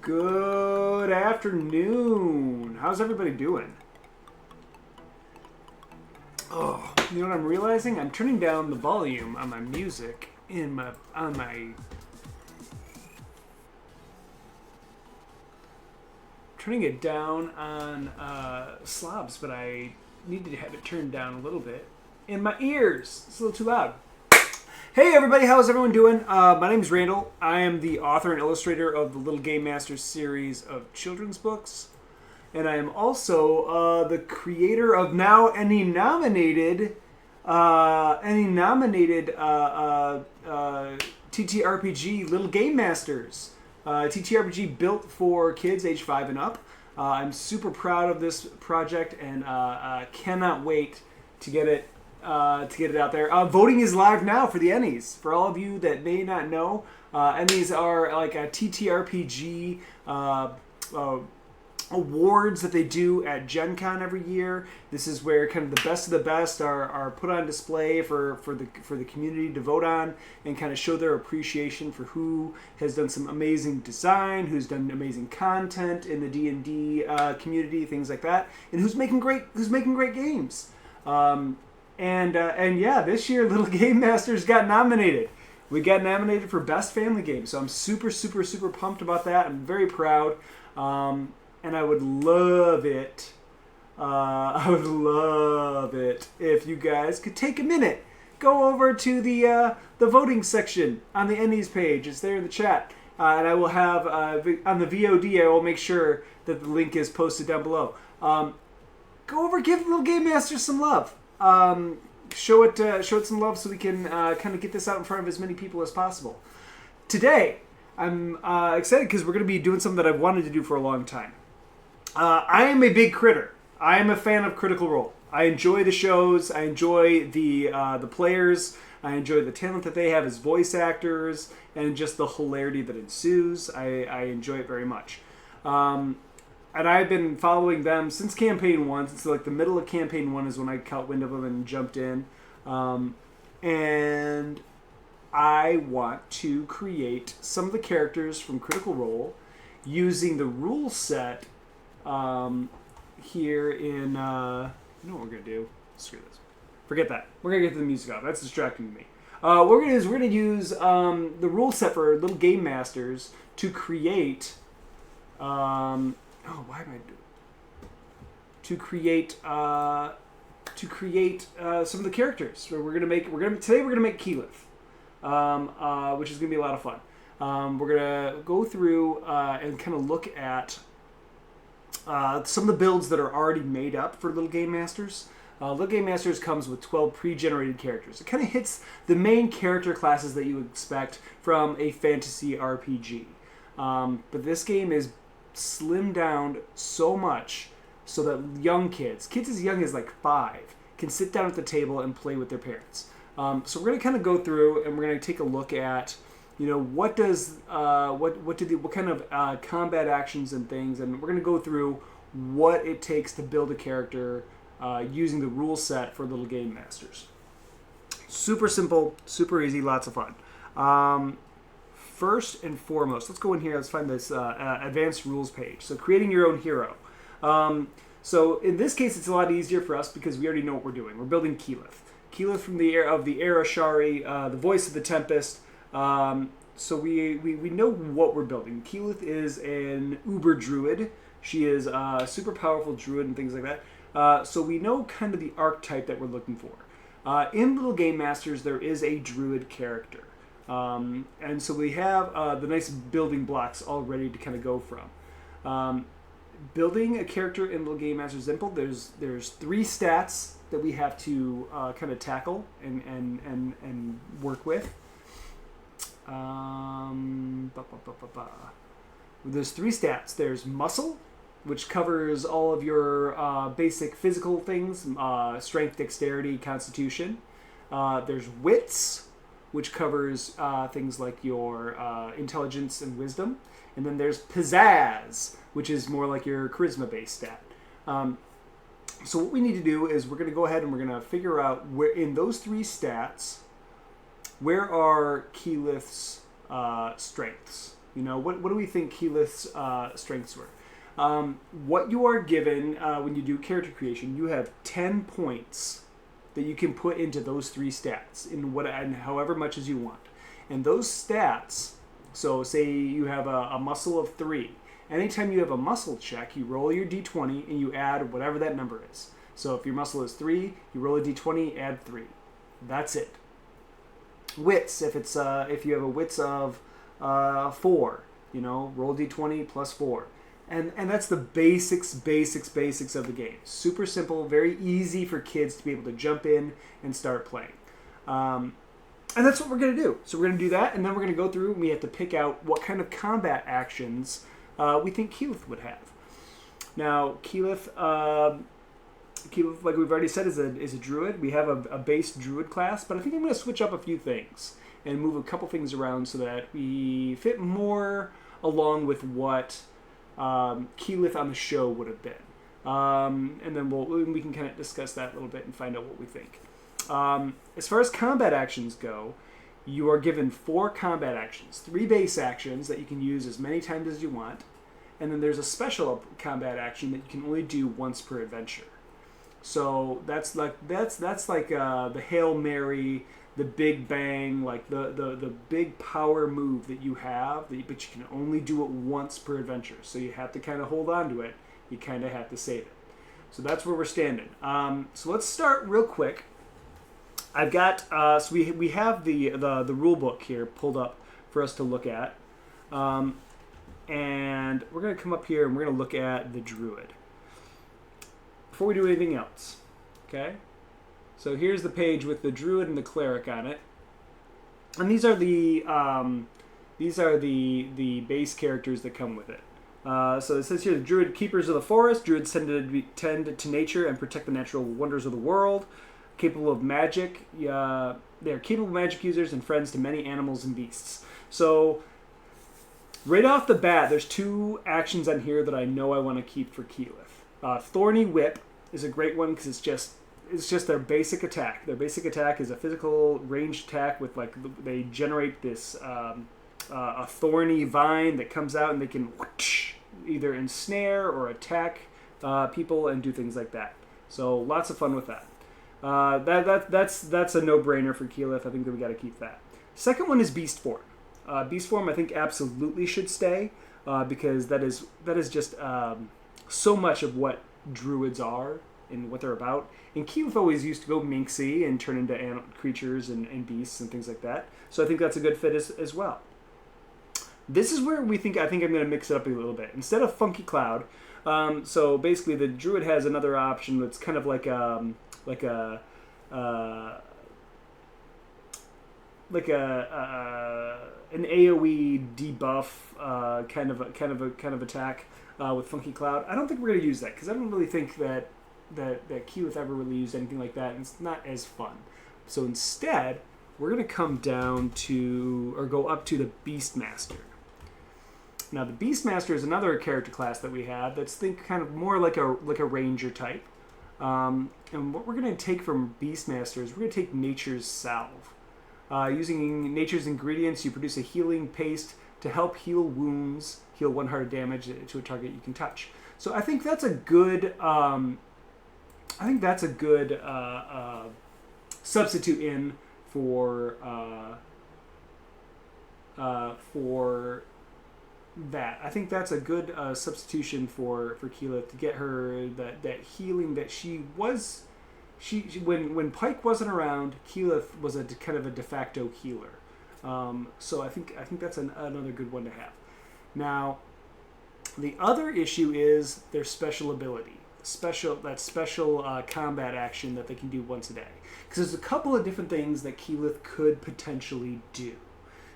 Good afternoon. How's everybody doing? Oh, you know what I'm realizing? I'm turning down the volume on my music turning it down on slobs, but I needed to have it turned down a little bit in my ears. It's a little too loud. Hey everybody, how's everyone doing? My name's Randall. I am the author and illustrator of the Little Game Masters series of children's books. And I am also the creator of now ENnie nominated ttrpg Little Game Masters. ttrpg built for kids age 5 and up. I'm super proud of this project and cannot wait to get it out there. Voting is live now for the ENnies. For all of you that may not know, ENnies are like a ttrpg awards that they do at Gen Con every year. This is where kind of the best are put on display for the community to vote on and kind of show their appreciation for who has done some amazing design, who's done amazing content in the D&D community, things like that, and who's making great games. And yeah, this year Little Game Masters got nominated. We got nominated for Best Family Game, so I'm super pumped about that. I'm very proud. And I would love it. If you guys could take a minute, go over to the voting section on the ENnies page. It's there in the chat, and I will have on the VOD. I will make sure that the link is posted down below. Go over, give Little Game Masters some love. Show it some love so we can kind of get this out in front of as many people as possible. Today, I'm excited because we're going to be doing something that I've wanted to do for a long time. I am a big critter. I am a fan of Critical Role. I enjoy the shows. I enjoy the players. I enjoy the talent that they have as voice actors and just the hilarity that ensues. I enjoy it very much. And I've been following them since Campaign 1. Since like the middle of Campaign 1 is when I caught wind of them and jumped in. And I want to create some of the characters from Critical Role using the rule set here in, you know what we're going to do? Screw this. Forget that. We're going to get to the music off. That's distracting me. What we're going to use the rule set for Little Game Masters to create, why am I doing? To create some of the characters. So today we're going to make Keyleth. Which is going to be a lot of fun. We're going to go through and kind of look at some of the builds that are already made up for Little Game Masters. Little Game Masters comes with 12 pre-generated characters. It kind of hits the main character classes that you would expect from a fantasy RPG. But this game is slimmed down so much so that young kids as young as like 5, can sit down at the table and play with their parents. So we're going to kind of go through and we're going to take a look at, what kind of combat actions and things, and we're going to go through what it takes to build a character using the rule set for Little Game Masters. Super simple, super easy, lots of fun. First and foremost, let's go in here. Let's find this advanced rules page. So creating your own hero. So in this case, it's a lot easier for us because we already know what we're doing. We're building Keyleth. Keyleth from the Air Ashari, the voice of the Tempest. So we know what we're building. Keyleth is an uber druid. She is a super powerful druid and things like that. So we know kind of the archetype that we're looking for. In Little Game Masters, there is a druid character. And so we have the nice building blocks all ready to kind of go from. Building a character in Little Game Masters is simple. There's 3 stats that we have to kind of tackle and work with. There's 3 stats. There's muscle, which covers all of your basic physical things, strength, dexterity, constitution. There's wits, which covers things like your intelligence and wisdom. And then there's pizzazz, which is more like your charisma-based stat. So what we need to do is we're going to go ahead and we're going to figure out where in those 3 stats, where are Keyleth's strengths? You know, what do we think Keyleth's strengths were? What you are given when you do character creation, you have 10 points that you can put into those 3 stats and however much as you want. And those stats, so say you have a muscle of 3. Anytime you have a muscle check, you roll your d20 and you add whatever that number is. So if your muscle is 3, you roll a d20, add 3. That's it. Wits, if you have a wits of 4, you know, roll d20 plus 4. And that's the basics of the game. Super simple, very easy for kids to be able to jump in and start playing. And that's what we're going to do. So we're going to do that, and then we're going to go through and we have to pick out what kind of combat actions we think Keyleth would have. Now, Keyleth, like we've already said, is a druid. We have a base druid class, but I think I'm going to switch up a few things and move a couple things around so that we fit more along with what Keyleth on the show would have been. And then we can kind of discuss that a little bit and find out what we think. As far as combat actions go, you are given 4 combat actions, 3 base actions that you can use as many times as you want, and then there's a special combat action that you can only do once per adventure. So that's like the Hail Mary, the Big Bang, like the big power move that you have, but you can only do it once per adventure. So you have to kind of hold on to it. You kind of have to save it. So that's where we're standing. So let's start real quick. I've got so we have the rule book here pulled up for us to look at, and we're going to come up here and we're going to look at the druid before we do anything else. Okay, so here's the page with the druid and the cleric on it, and these are the base characters that come with it. So it says here, the druid keepers of the forest. Druids tend to nature and protect the natural wonders of the world. Capable of magic. They are capable magic users and friends to many animals and beasts. So right off the bat, there's 2 actions on here that I know I want to keep for Keyleth. Thorny Whip is a great one because it's just their basic attack. Their basic attack is a physical ranged attack with they generate this a thorny vine that comes out and they can either ensnare or attack people and do things like that. So lots of fun with that. That's a no-brainer for Keyleth. I think that we got to keep that. Second one is Beast Form. Beast Form I think absolutely should stay because that is just so much of what druids are and what they're about. And Keyleth always used to go minxy and turn into creatures and beasts and things like that. So I think that's a good fit as well. This is where I think I'm going to mix it up a little bit. Instead of Funky Cloud, so basically the druid has another option that's kind of like an AOE debuff kind of attack with Funky Cloud. I don't think we're going to use that because I don't really think that Keyleth ever really used anything like that, and it's not as fun. So instead, we're going to come down to or go up to the Beastmaster. Now the Beastmaster is another character class that we have that's kind of more like a ranger type. And what we're going to take from Beastmaster is we're going to take Nature's Salve. Using Nature's ingredients, you produce a healing paste to help heal wounds, heal 1 heart of damage to a target you can touch. So I think that's a good substitute in for that. I think that's a good substitution for Keyleth to get her that healing that she when Pike wasn't around, Keyleth was a kind of a de facto healer. So I think that's another good one to have. Now, the other issue is their special ability, special combat action that they can do once a day. Because there's a couple of different things that Keyleth could potentially do.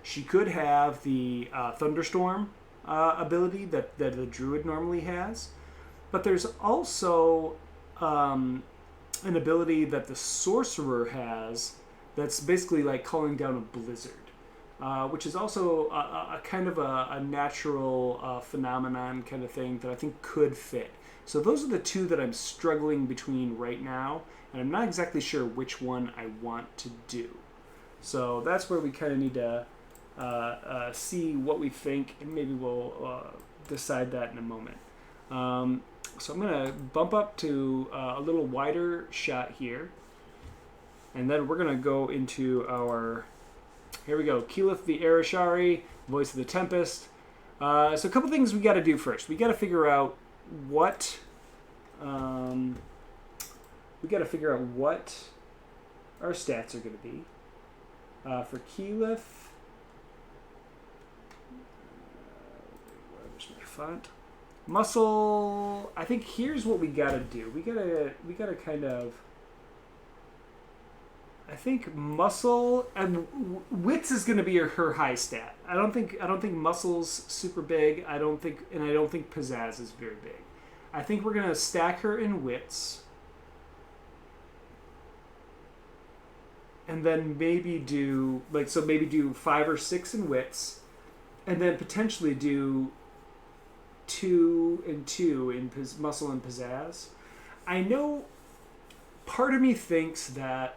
She could have the Thunderstorm ability that the druid normally has, but there's also an ability that the sorcerer has that's basically like calling down a blizzard, which is also a kind of a natural phenomenon kind of thing that I think could fit. So those are the 2 that I'm struggling between right now, and I'm not exactly sure which one I want to do. So that's where we kind of need to see what we think, and maybe we'll decide that in a moment. So I'm going to bump up to a little wider shot here. And then we're going to go into our... Here we go. Keyleth the Air Ashari, Voice of the Tempest. So a couple things we got to do first. We got to figure out what... we got to figure out what our stats are going to be. For Keyleth... where's my font? Muscle, I think here's what we gotta do. We gotta kind of, I think muscle and wits is gonna be her high stat. I don't think muscle's super big. I don't think pizzazz is very big. I think we're gonna stack her in wits, and then maybe do maybe do 5 or 6 in wits, and then potentially do 2 and 2 in muscle and pizzazz. I know part of me thinks that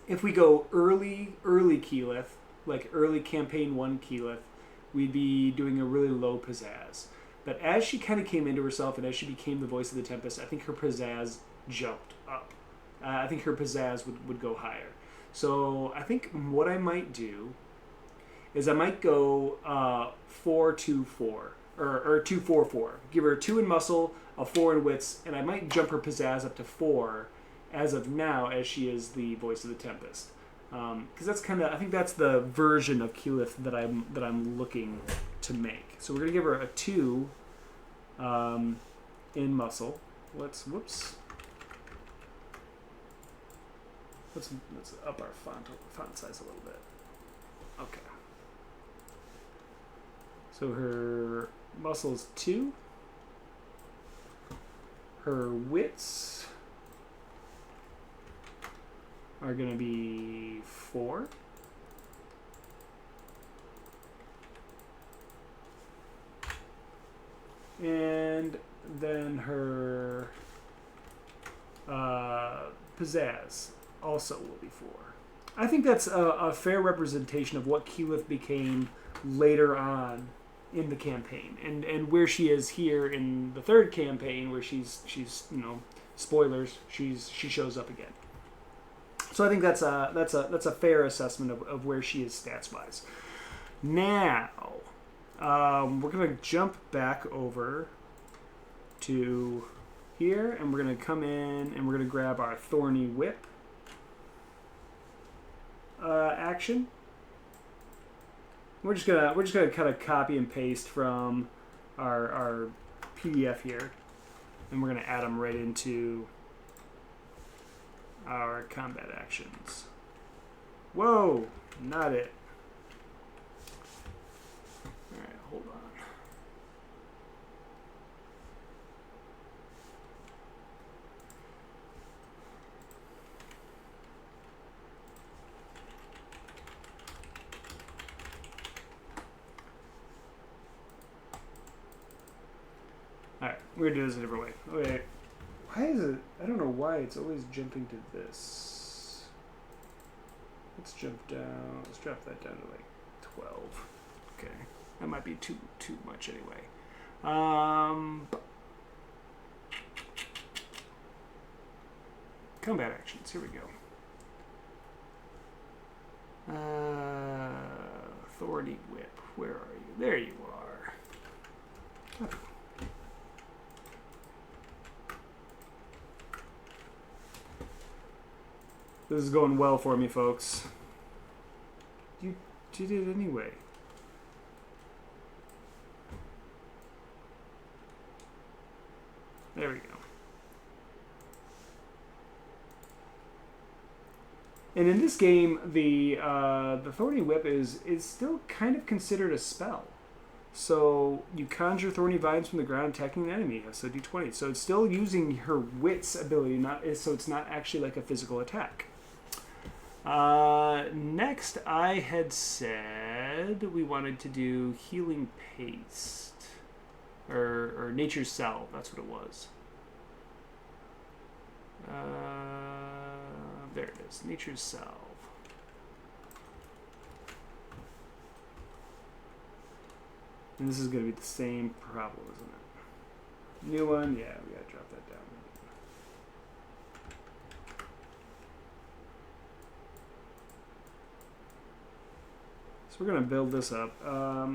if we go early Keyleth, like early campaign 1 Keyleth, we'd be doing a really low pizzazz. But as she kind of came into herself and as she became the Voice of the Tempest, I think her pizzazz jumped up. I think her pizzazz would go higher. So I think what I might do is I might go 4-2-4. Or 2-4-4. Give her a 2 in muscle, a 4 in wits, and I might jump her pizzazz up to 4 as of now, as she is the Voice of the Tempest. Because that's kind of, I think that's the version of Keyleth that I'm looking to make. So we're gonna give her a 2 in muscle. Let's up our font size a little bit. Okay. So her muscle's 2. Her wits are going to be 4. And then her pizzazz also will be 4. I think that's a fair representation of what Keyleth became later on in the campaign, and where she is here in the 3rd campaign, where she's spoilers, she shows up again. So I think that's a fair assessment of where she is stats wise. Now we're gonna jump back over to here, and we're gonna come in and we're gonna grab our Thorny Whip action. We're just gonna kind of copy and paste from our PDF here, and we're gonna add them right into our combat actions. Whoa, not it. All right, hold on. Alright, we're gonna do this a different way. Okay. Why is it? I don't know why it's always jumping to this. Let's jump down. Let's drop that down to like 12. Okay. That might be too much anyway. Combat actions. Here we go. Authority Whip. Where are you? There you are. Okay. This is going well for me, folks. You did it anyway. There we go. And in this game, the Thorny Whip is still kind of considered a spell. So you conjure thorny vines from the ground, attacking the enemy. So d20. So it's still using her wits ability, so it's not actually like a physical attack. Next, I had said we wanted to do Healing Paste. Or Nature's Salve, that's what it was. There it is, Nature's Salve. And this is going to be the same problem, isn't it? New one, yeah, we got to drop that down. So we're going to build this up. I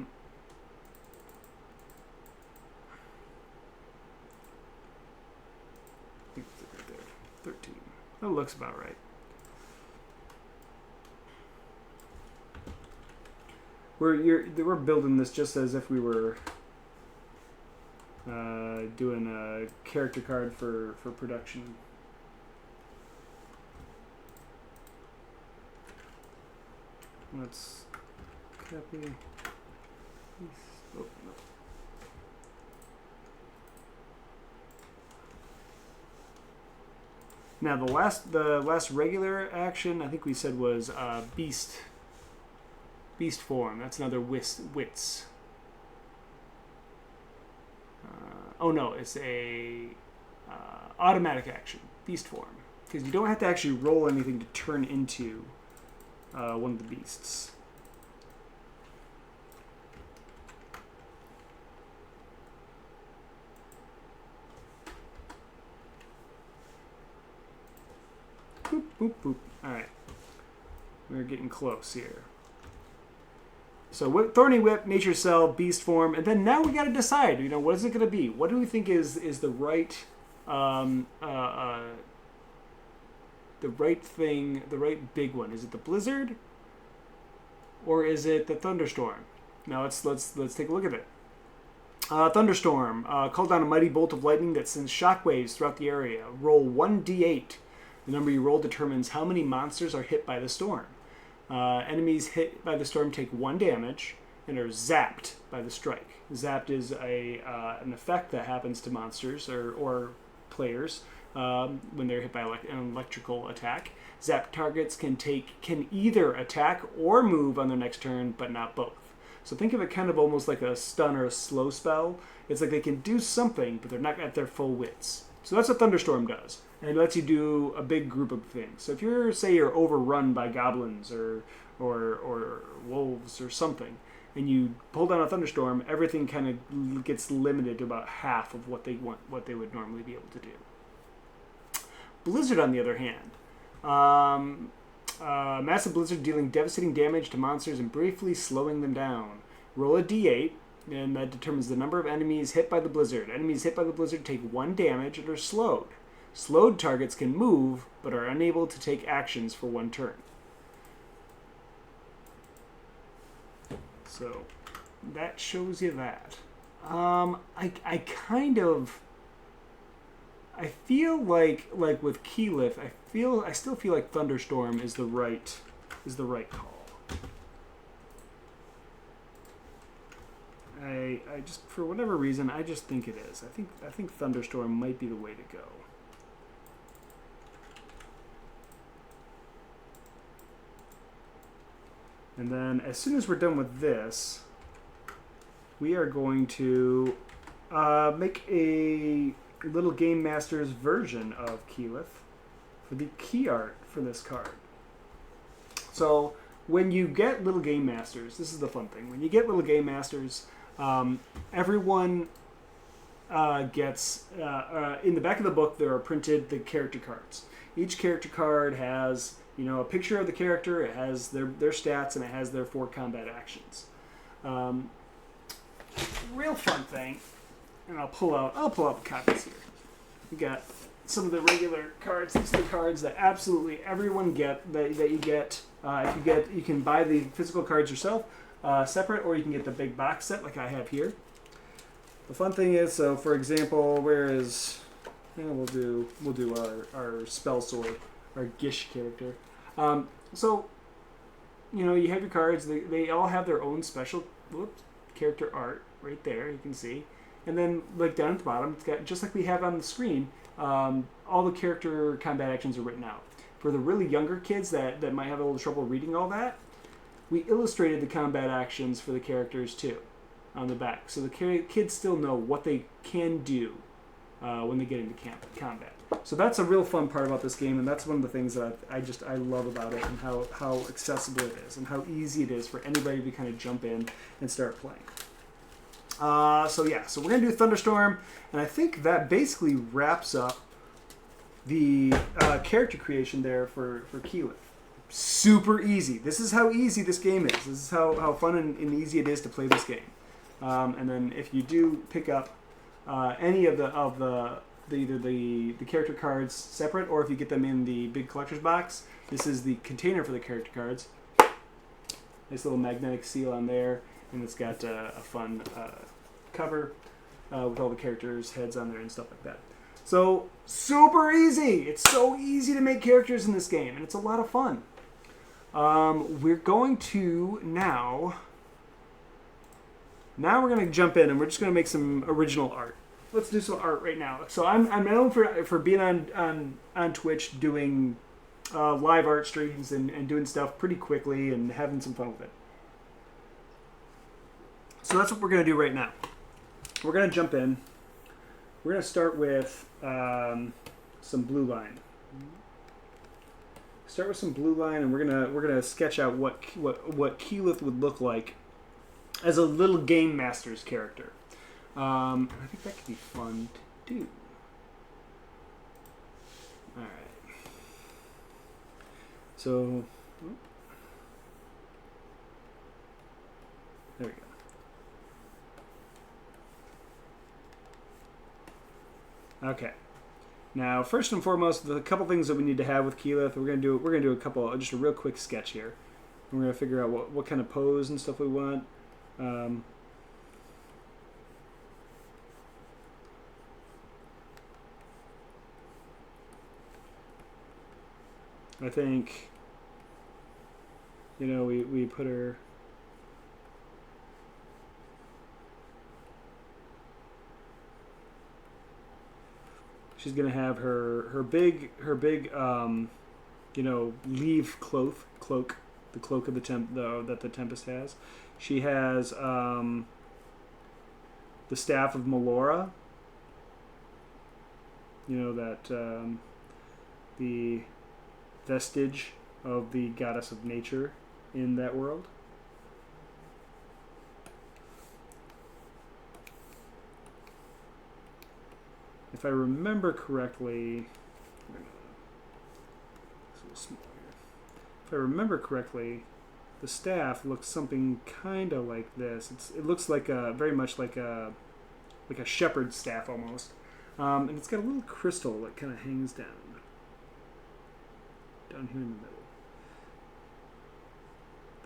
think it's right there. 13. That looks about right. We're building this just as if we were doing a character card for production. Let's copy. Oh, no. Now the last regular action I think we said was beast form. That's another wits. Oh no, it's a automatic action, beast form, because you don't have to actually roll anything to turn into one of the beasts. Boop, boop, boop. All right, we're getting close here. So Thorny Whip, Nature Cell, Beast Form, and then now we got to decide. What is it going to be? What do we think is the right thing, the right big one? Is it the Blizzard, or is it the Thunderstorm? Now let's take a look at it. Thunderstorm, call down a mighty bolt of lightning that sends shockwaves throughout the area. Roll 1d8. The number you roll determines how many monsters are hit by the storm. Enemies hit by the storm take 1 damage and are zapped by the strike. Zapped is an effect that happens to monsters or players when they're hit by an electrical attack. Zapped targets can either attack or move on their next turn, but not both. So think of it kind of almost like a stun or a slow spell. It's like they can do something, but they're not at their full wits. So that's what Thunderstorm does. And it lets you do a big group of things. So if you're overrun by goblins or wolves or something, and you pull down a Thunderstorm, everything kind of gets limited to about half of what they would normally be able to do. Blizzard, on the other hand, massive blizzard dealing devastating damage to monsters and briefly slowing them down. Roll a d8, and that determines the number of enemies hit by the blizzard. Enemies hit by the blizzard take 1 damage and are slowed. Slowed targets can move, but are unable to take actions for 1 turn. So that shows you that. I feel like with Keyleth, I still feel like Thunderstorm is the right call. I just, for whatever reason, I just think it is. I think Thunderstorm might be the way to go. And then as soon as we're done with this, we are going to make a Little Game Masters version of Keyleth for the key art for this card. So when you get Little Game Masters, this is the fun thing. When you get Little Game Masters, everyone gets, in the back of the book, there are printed the character cards. Each character card has a picture of the character, it has their stats, and it has their 4 combat actions. Real fun thing, and I'll pull out the copies here. We got some of the regular cards. These are the cards that absolutely everyone that you get. You can buy the physical cards yourself, separate, or you can get the big box set like I have here. The fun thing is, so for example, we'll do our spell sword, our Gish character. So you have your cards. They all have their own special character art right there. You can see, and then down at the bottom, it's got, just like we have on the screen, all the character combat actions are written out. For the really younger kids that might have a little trouble reading all that, we illustrated the combat actions for the characters too on the back, so the kids still know what they can do when they get into combat. So that's a real fun part about this game, and that's one of the things that I love about it, and how accessible it is, and how easy it is for anybody to kind of jump in and start playing. So yeah, so we're gonna do Thunderstorm, and I think that basically wraps up the character creation there for Keyleth. Super easy. This is how easy this game is. This is how fun and easy it is to play this game. And then if you do pick up any of either the character cards separate, or if you get them in the big collector's box, this is the container for the character cards. Nice little magnetic seal on there, and it's got a fun cover with all the characters' heads on there and stuff like that. So, super easy! It's so easy to make characters in this game, and it's a lot of fun. We're going to now we're going to jump in, and we're just going to make some original art. Let's do some art right now. So I'm known for being on Twitch doing live art streams and doing stuff pretty quickly and having some fun with it. So that's what we're going to do right now. We're going to jump in. We're going to start with some blue line. Start with some blue line, and we're gonna sketch out what Keyleth would look like as a little game master's character. I think that could be fun to do. All right. So there we go. Okay. Now, first and foremost, the couple things that we need to have with Keyleth, we're gonna do a couple, just a real quick sketch here. We're gonna figure out what kind of pose and stuff we want. I think, we put her. She's gonna have her big leaf cloak, the cloak of that the Tempest has. She has the staff of Melora. The vestige of the goddess of nature in that world. If I remember correctly, the staff looks something kind of like this. It looks like very much like a shepherd's staff almost, and it's got a little crystal that kind of hangs down here in the middle.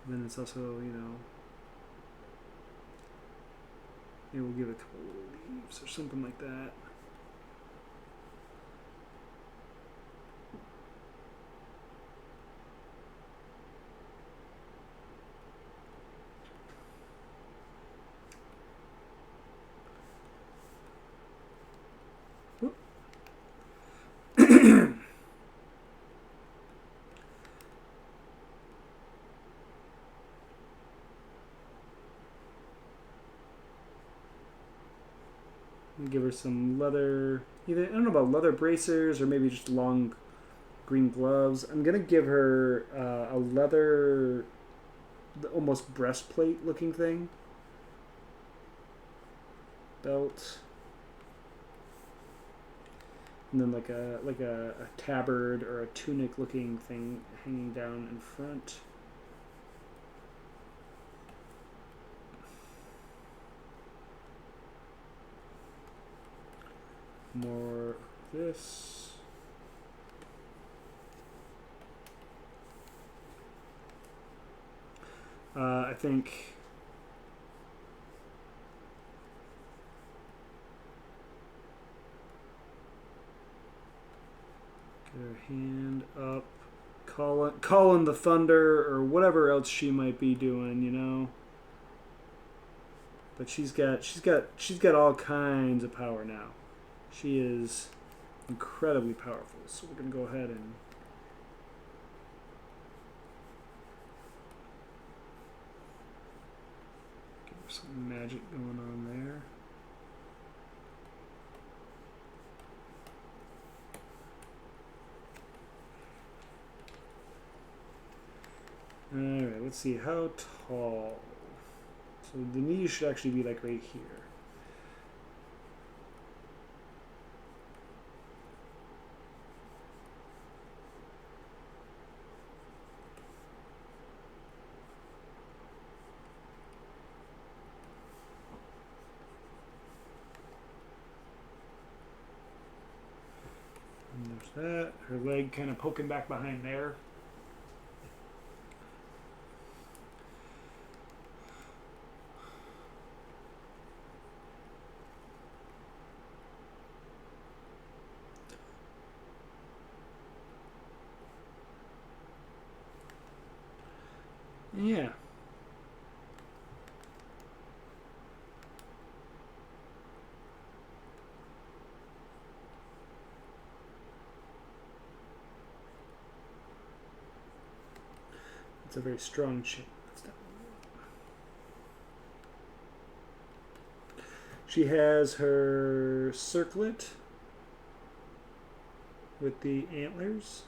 And then it's also, maybe we'll give it a couple little leaves or something like that. Give her some leather, I don't know about leather bracers or maybe just long green gloves. I'm going to give her a leather, almost breastplate looking thing. Belt. And then like a tabard or a tunic looking thing hanging down in front. More of this. I think get her hand up, calling the thunder or whatever else she might be doing, But she's got all kinds of power now. She is incredibly powerful, so we're going to go ahead and give her some magic going on there. Alright, let's see, how tall? So the knees should actually be like right here. leg kind of poking back behind there. Yeah. It's a very strong shape. She has her circlet with the antlers.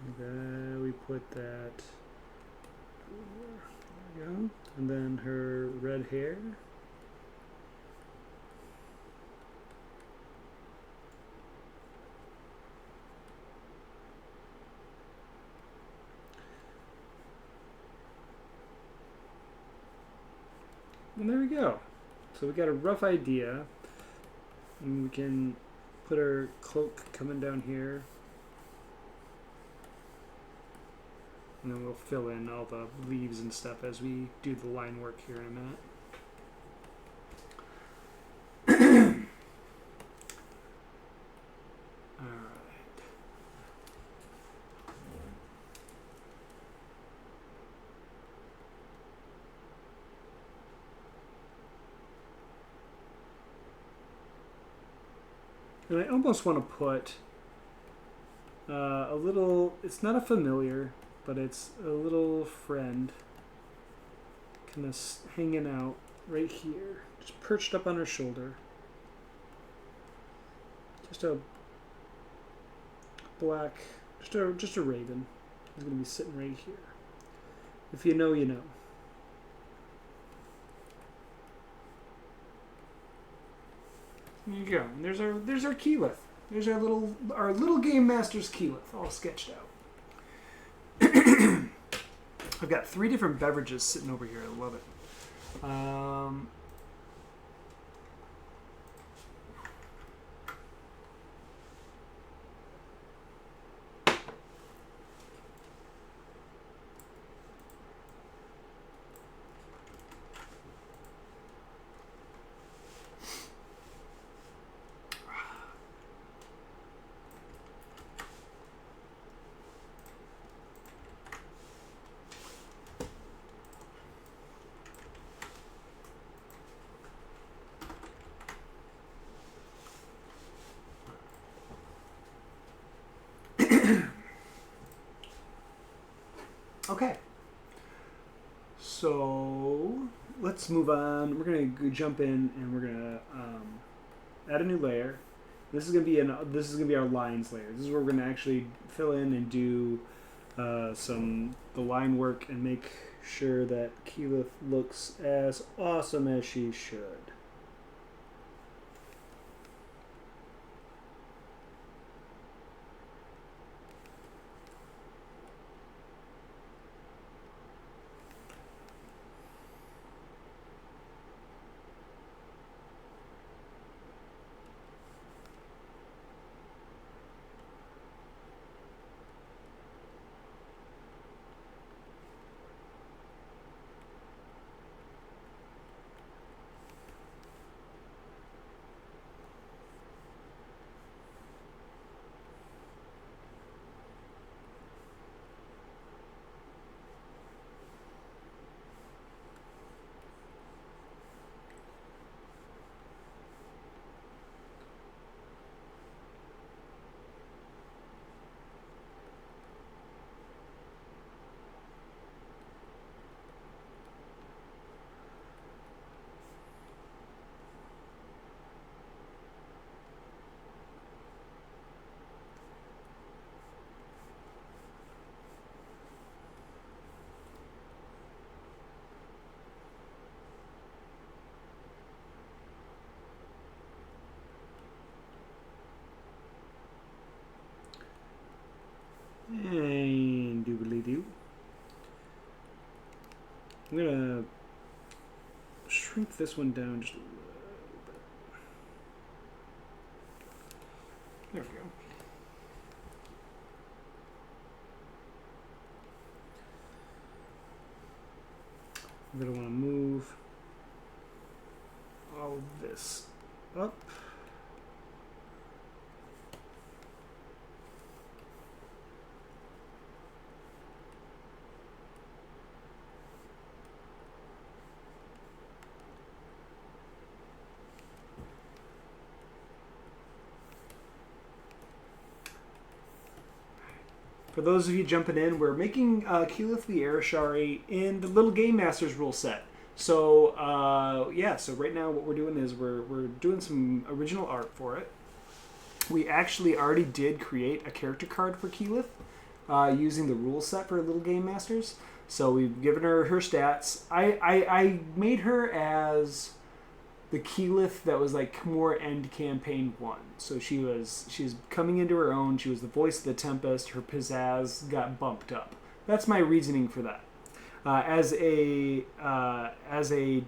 And then we put that. There we go. And then her red hair. And there we go. So we got a rough idea. And we can put our cloak coming down here. And then we'll fill in all the leaves and stuff as we do the line work here in a minute. And I almost want to put a little, it's not a familiar, but it's a little friend kind of hanging out right here, just perched up on her shoulder. Just a black, just a raven. He's going to be sitting right here. If you know, you know. There you go. And there's our Keyleth. There's our little game master's Keyleth, all sketched out. I've got 3 different beverages sitting over here. I love it. Okay, so let's move on. We're gonna jump in and we're gonna add a new layer. This is gonna be our lines layer. This is where we're gonna actually fill in and do the line work and make sure that Keyleth looks as awesome as she should. shrink this one down just a little bit. There we go. I'm going to want to move all of this up. For those of you jumping in, we're making Keyleth the Air Ashari in the Little Game Masters rule set. So yeah, so right now what we're doing is we're doing some original art for it. We actually already did create a character card for Keyleth using the rule set for Little Game Masters. So we've given her stats. I made her as the Keyleth that was like more end campaign 1. So she's coming into her own. She was the voice of the Tempest. Her pizzazz got bumped up. That's my reasoning for that. As a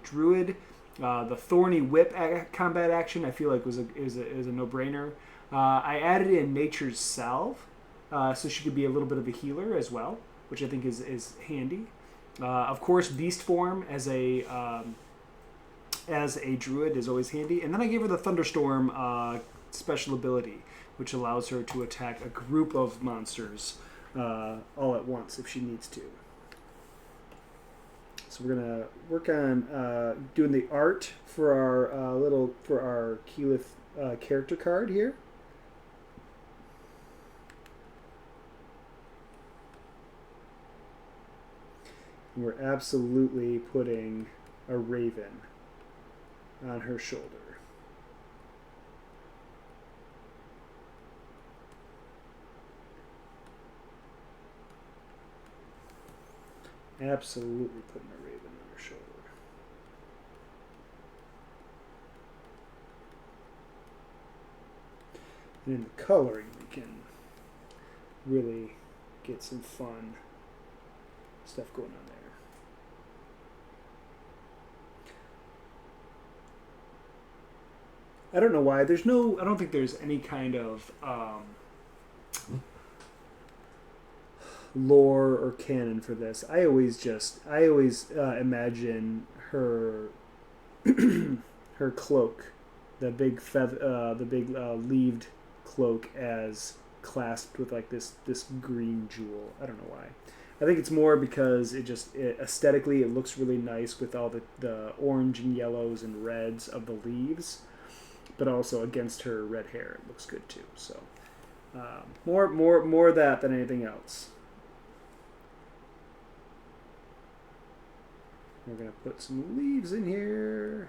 druid, the Thorny Whip combat action I feel like is a no-brainer. I added in Nature's Salve, so she could be a little bit of a healer as well, which I think is handy. Of course, Beast Form as a druid is always handy. And then I gave her the Thunderstorm special ability, which allows her to attack a group of monsters all at once if she needs to. So we're gonna work on doing the art for our Keyleth character card here. And we're absolutely putting a raven on her shoulder. Absolutely putting a raven on her shoulder. And in the coloring, we can really get some fun stuff going on there. I don't know why. I don't think there's any kind of lore or canon for this. I always imagine her her cloak, the big leaved cloak, as clasped with like this green jewel. I don't know why. I think it's more because it aesthetically it looks really nice with all the orange and yellows and reds of the leaves. But also against her red hair, it looks good too. So more of that than anything else. We're gonna put some leaves in here.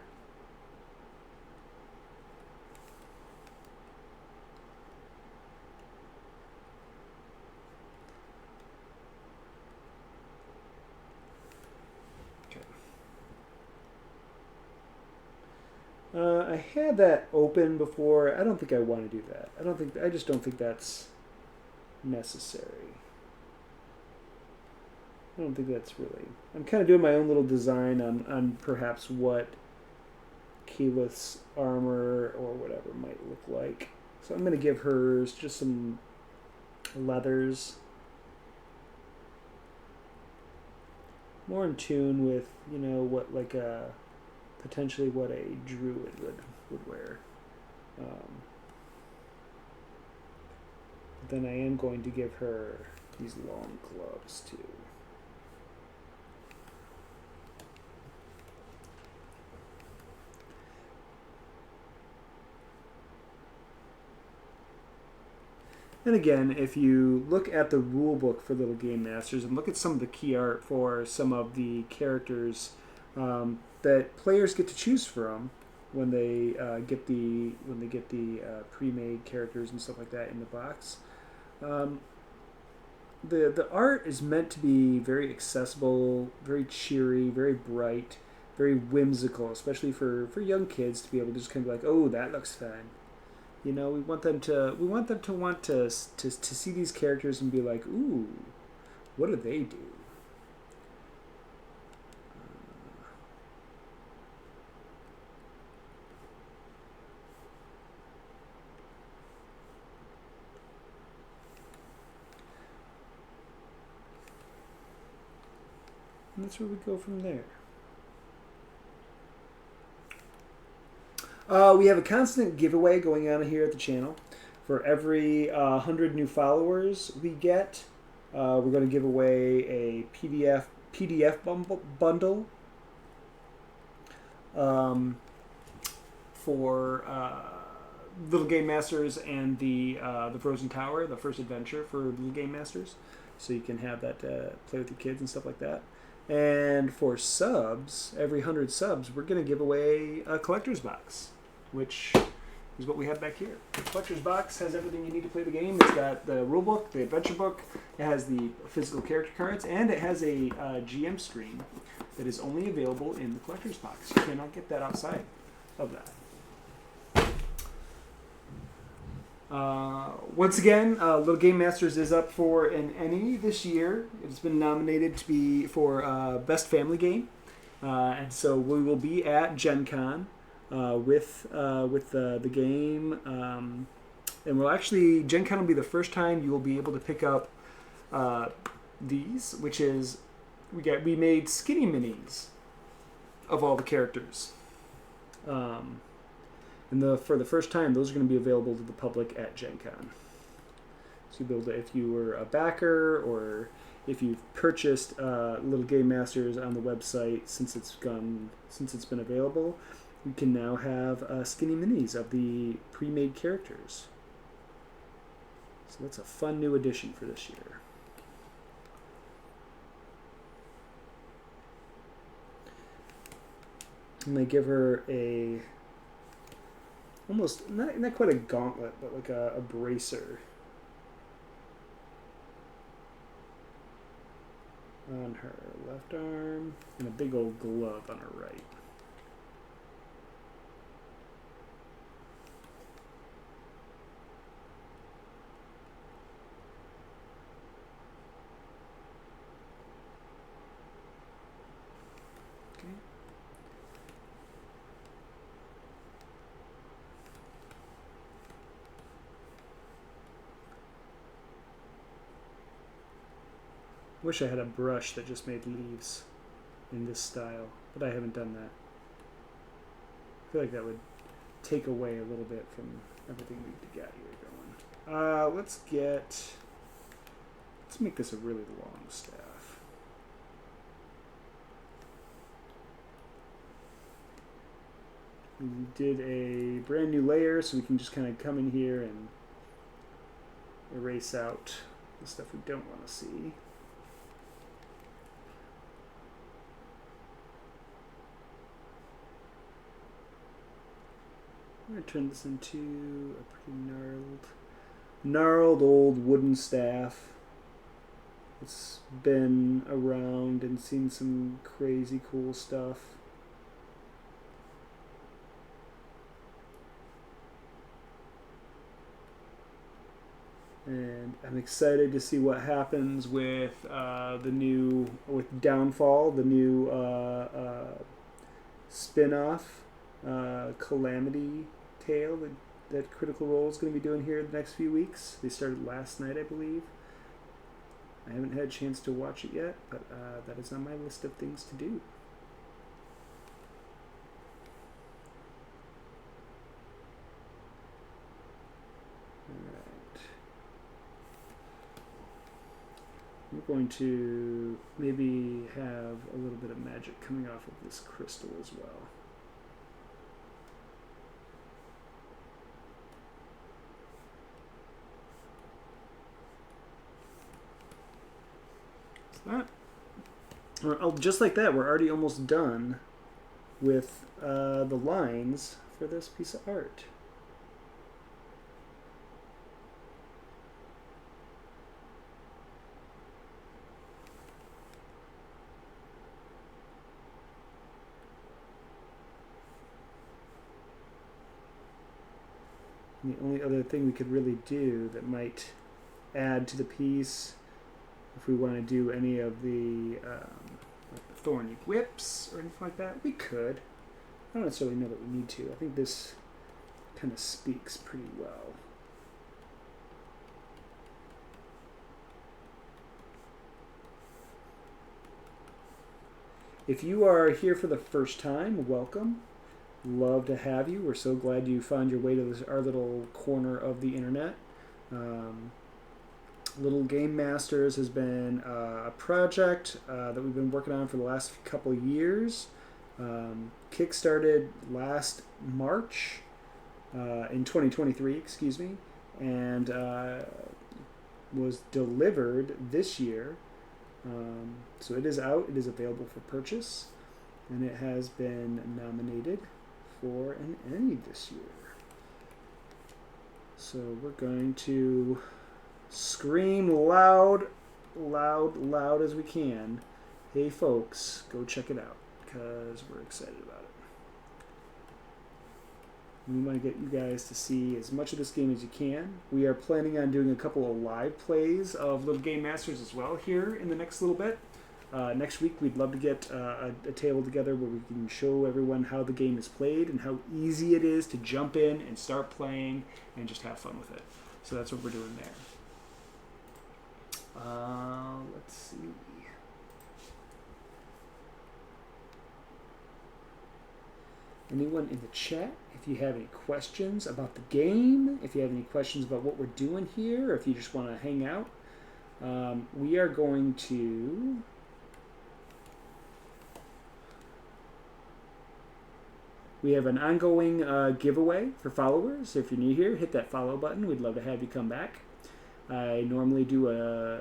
I had that open before. I don't think I want to do that. I just don't think that's necessary. I don't think that's really... I'm kind of doing my own little design on perhaps what Keyleth's armor or whatever might look like. So I'm going to give hers just some leathers. More in tune with, what like a... potentially what a druid would wear. But then I am going to give her these long gloves too. And again, if you look at the rule book for Little Game Masters and look at some of the key art for some of the characters that players get to choose from when they get the pre-made characters and stuff like that in the box. The art is meant to be very accessible, very cheery, very bright, very whimsical, especially for young kids to be able to just kind of be like, oh, that looks fun. We want them to want to see these characters and be like, ooh, what do they do? that's where we go from there. We have a constant giveaway going on here at the channel. For every 100 new followers we get, we're going to give away a PDF bundle for Little Game Masters and the Frozen Tower, the first adventure for Little Game Masters. So you can have that play with your kids and stuff like that. And for subs, every 100 subs, we're going to give away a collector's box, which is what we have back here. The collector's box has everything you need to play the game. It's got the rulebook, the adventure book, it has the physical character cards, and it has a GM screen that is only available in the collector's box. You cannot get that outside of that. Once again, Little Game Masters is up for an ENnie this year. It's been nominated to be for Best Family Game. And so we will be at Gen Con with the game. And we'll actually, Gen Con will be the first time you will be able to pick up these, which is, we made skinny minis of all the characters. And for the first time, those are going to be available to the public at Gen Con. So you'll be able to, if you were a backer or if you've purchased Little Game Masters on the website since it's been available, you can now have skinny minis of the pre-made characters. So that's a fun new addition for this year. I'm going to give her a almost not quite a gauntlet, but like a bracer on her left arm and a big old glove on her right. Wish I had a brush that just made leaves in this style, but I haven't done that. I feel like that would take away a little bit from everything we've got here going. Let's make this a really long staff. We did a brand new layer, so we can just kind of come in here and erase out the stuff we don't want to see. I'm going to turn this into a pretty gnarled old wooden staff. It's been around and seen some crazy cool stuff. And I'm excited to see what happens with Downfall, the new spin-off. Calamity Tale that Critical Role is going to be doing here in the next few weeks. They started last night, I believe. I haven't had a chance to watch it yet, but that is on my list of things to do. Alright. We're going to maybe have a little bit of magic coming off of this crystal as well. Just like that, we're already almost done with the lines for this piece of art. And the only other thing we could really do that might add to the piece, if we want to do any of the like the thorny whips or anything like that, we could. I don't necessarily know that we need to. I think this kind of speaks pretty well. If you are here for the first time, welcome. Love to have you. We're so glad you found your way to our little corner of the internet. Little Game Masters has been a project that we've been working on for the last couple of years. Kickstarted last March in 2023, excuse me, and was delivered this year. So it is out. It is available for purchase, and it has been nominated for an Ennie this year. So we're going to scream loud as we can. Hey folks, go check it out because we're excited about it. We want to get you guys to see as much of this game as you can. We are planning on doing a couple of live plays of Little Game Masters as well here in the next little bit. Next week we'd love to get a table together where we can show everyone how the game is played and how easy it is to jump in and start playing and just have fun with it. So that's what we're doing there. Let's see. Anyone in the chat, if you have any questions about the game, if you have any questions about what we're doing here, or if you just want to hang out, we are going to... We have an ongoing giveaway for followers. If you're new here, hit that follow button. We'd love to have you come back. I normally do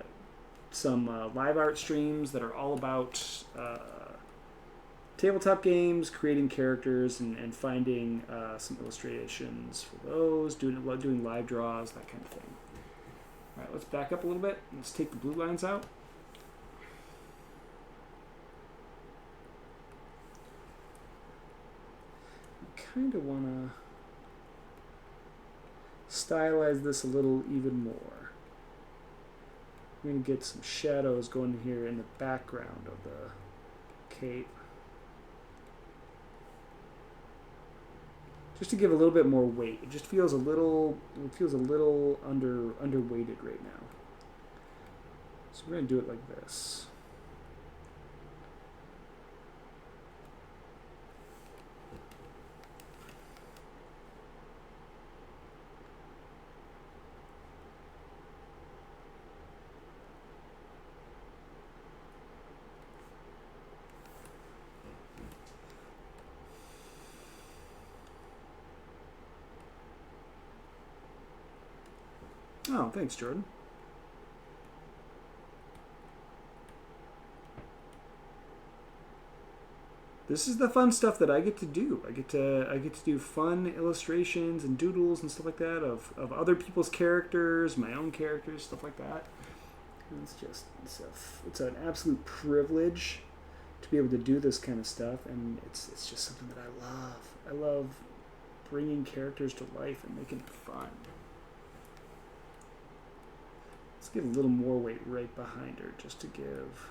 some live art streams that are all about tabletop games, creating characters, and finding some illustrations for those, doing live draws, that kind of thing. All right, let's back up a little bit. Let's take the blue lines out. I kind of want to stylize this a little even more. We're going to get some shadows going here in the background of the cape. Just to give a little bit more weight. It just feels a little underweighted right now. So we're going to do it like this. Oh, thanks, Jordan. This is the fun stuff that I get to do. I get to do fun illustrations and doodles and stuff like that of other people's characters, my own characters, stuff like that. And it's an absolute privilege to be able to do this kind of stuff, and it's just something that I love. I love bringing characters to life and making it fun. Let's give a little more weight right behind her just to give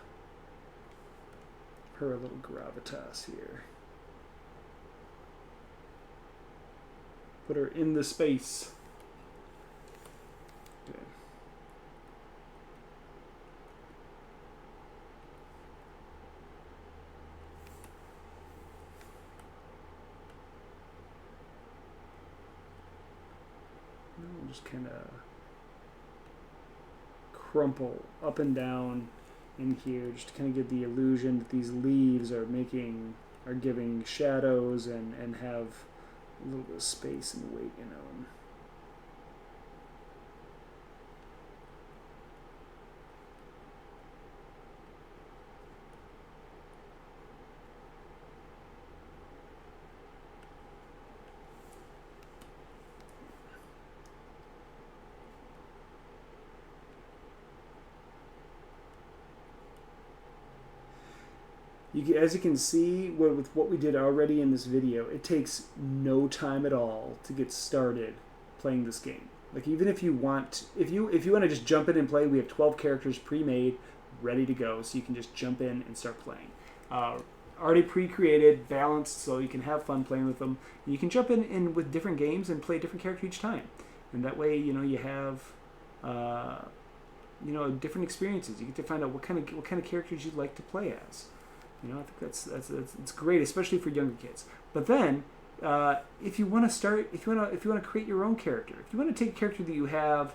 her a little gravitas here. Put her in the space. Okay. We'll just kind of crumple up and down in here just to kind of give the illusion that these leaves are giving shadows and have a little bit of space and weight in them. As you can see, with what we did already in this video, it takes no time at all to get started playing this game. Like, even if you want to just jump in and play, we have 12 characters pre-made, ready to go, so you can just jump in and start playing. Already pre-created, balanced, so you can have fun playing with them. You can jump in with different games and play a different character each time, and that way, you have different experiences. You get to find out what kind of characters you'd like to play as. You know, I think that's it's great, especially for younger kids. But then, if you want to create your own character, if you want to take a character that you have,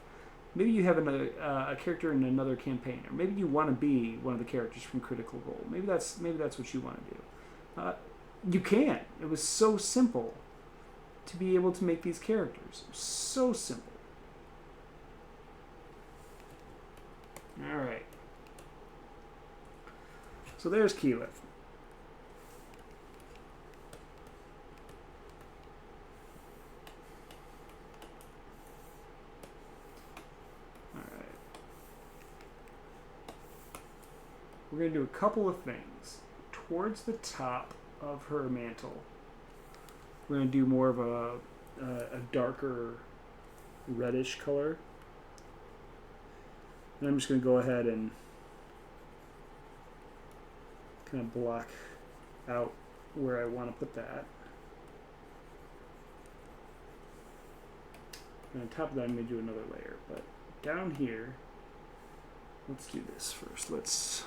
maybe you have a character in another campaign, or maybe you want to be one of the characters from Critical Role. Maybe that's what you want to do. You can. It was so simple to be able to make these characters. So simple. All right. So there's Keyleth. All right. We're going to do a couple of things. Towards the top of her mantle, we're going to do more of a darker reddish color. And I'm just going to go ahead and kind of block out where I want to put that. And on top of that, I'm going to do another layer. But down here, let's do this first. Let's...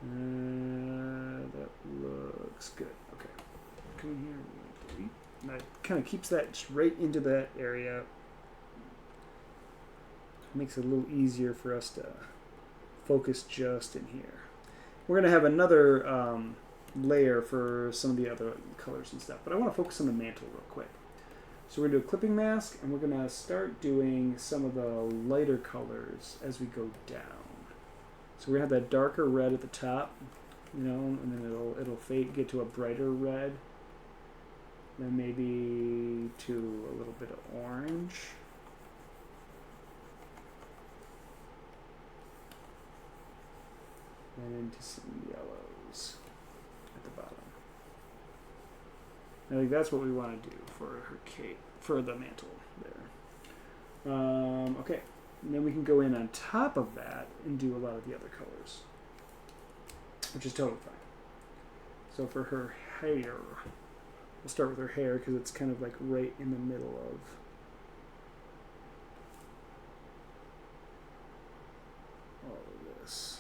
that looks good. Okay. Come here. Delete. And that kind of keeps that straight into that area. Makes it a little easier for us to focus just in here. We're going to have another layer for some of the other colors and stuff, but I want to focus on the mantle real quick. So we're going to do a clipping mask, and we're going to start doing some of the lighter colors as we go down. So we're going to have that darker red at the top, you know, and then it'll fade, get to a brighter red, then maybe to a little bit of orange. And into some yellows at the bottom. I think that's what we want to do for her cape, for the mantle there. Okay, and then we can go in on top of that and do a lot of the other colors, which is totally fine. So for her hair, we'll start with her hair because it's kind of like right in the middle of all of this.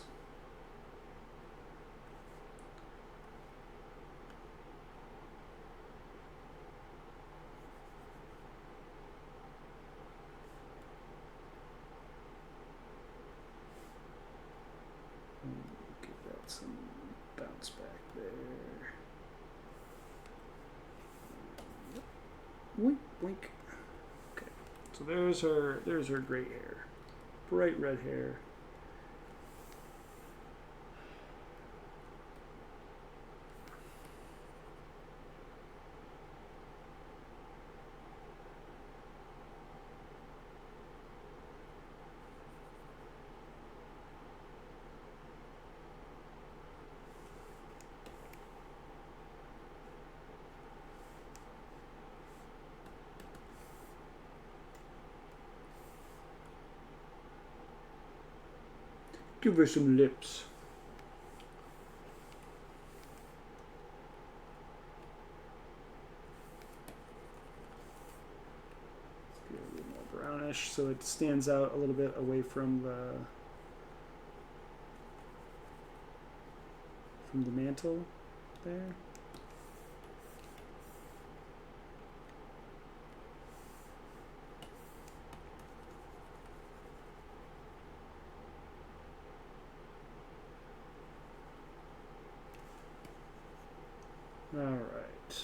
Give that some bounce back there. Wink, wink. Okay, so there's her great hair, bright red hair. Give her some lips. Let's get a little more brownish so it stands out a little bit away from the mantle there. All right.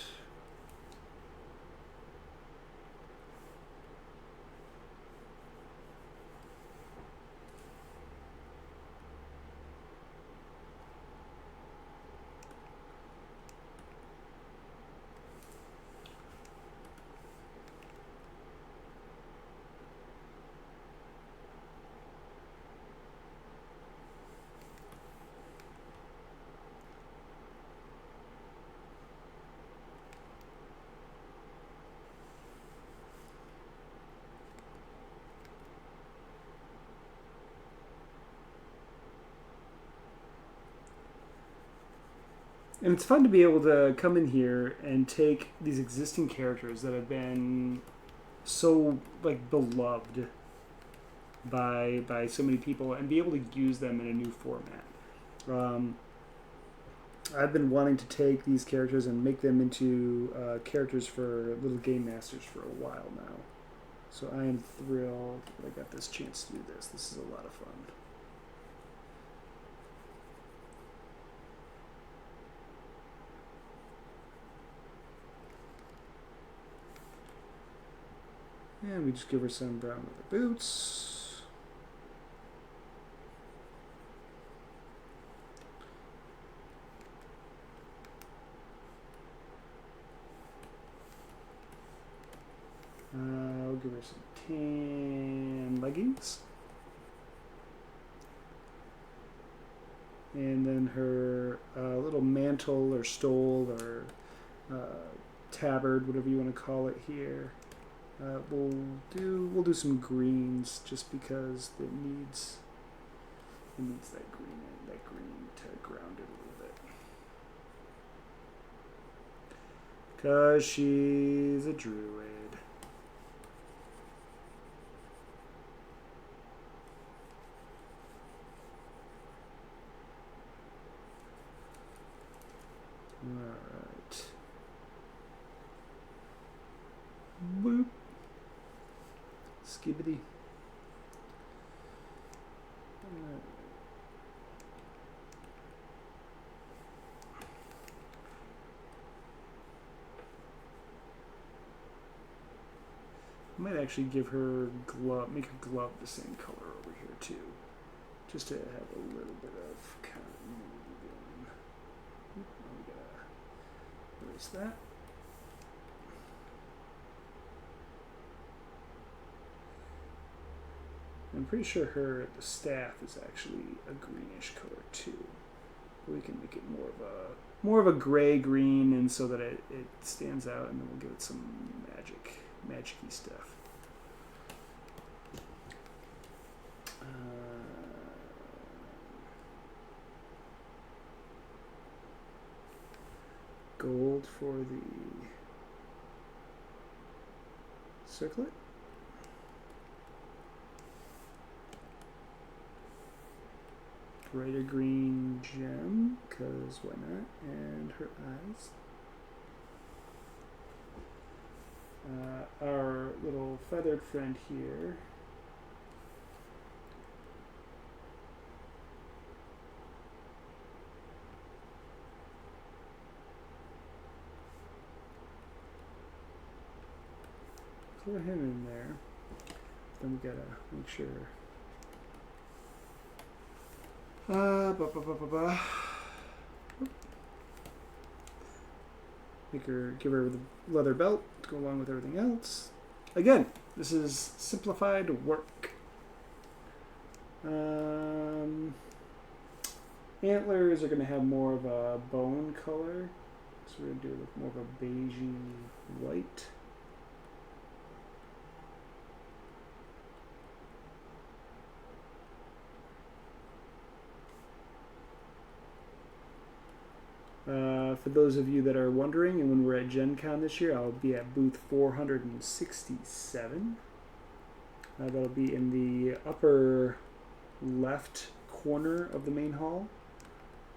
And it's fun to be able to come in here and take these existing characters that have been so like beloved by so many people and be able to use them in a new format. I've been wanting to take these characters and make them into characters for little game masters for a while now. So I am thrilled that I got this chance to do this. This is a lot of fun. And we just give her some brown leather boots. I'll give her some tan leggings. And then her little mantle or stole or tabard, whatever you want to call it here. We'll do some greens just because it needs that green to ground it a little bit. Because she's a druid. Alright. Boop. Skibbity. I might actually give her glove, make her glove the same color over here too, just to have a little bit of continuity going. We gotta erase that. I'm pretty sure the staff is actually a greenish color too. We can make it more of a gray green, and so that it stands out, and then we'll give it some magic-y stuff. Gold for the circlet. Brighter green gem, because why not? And her eyes. Our little feathered friend here. Color him in there. Then we gotta make sure. Give her the leather belt to go along with everything else. Again, this is simplified work. Antlers are going to have more of a bone color, so we're going to do it with more of a beigey white. For those of you that are wondering, and when we're at Gen Con this year, I'll be at booth 467. That'll be in the upper left corner of the main hall.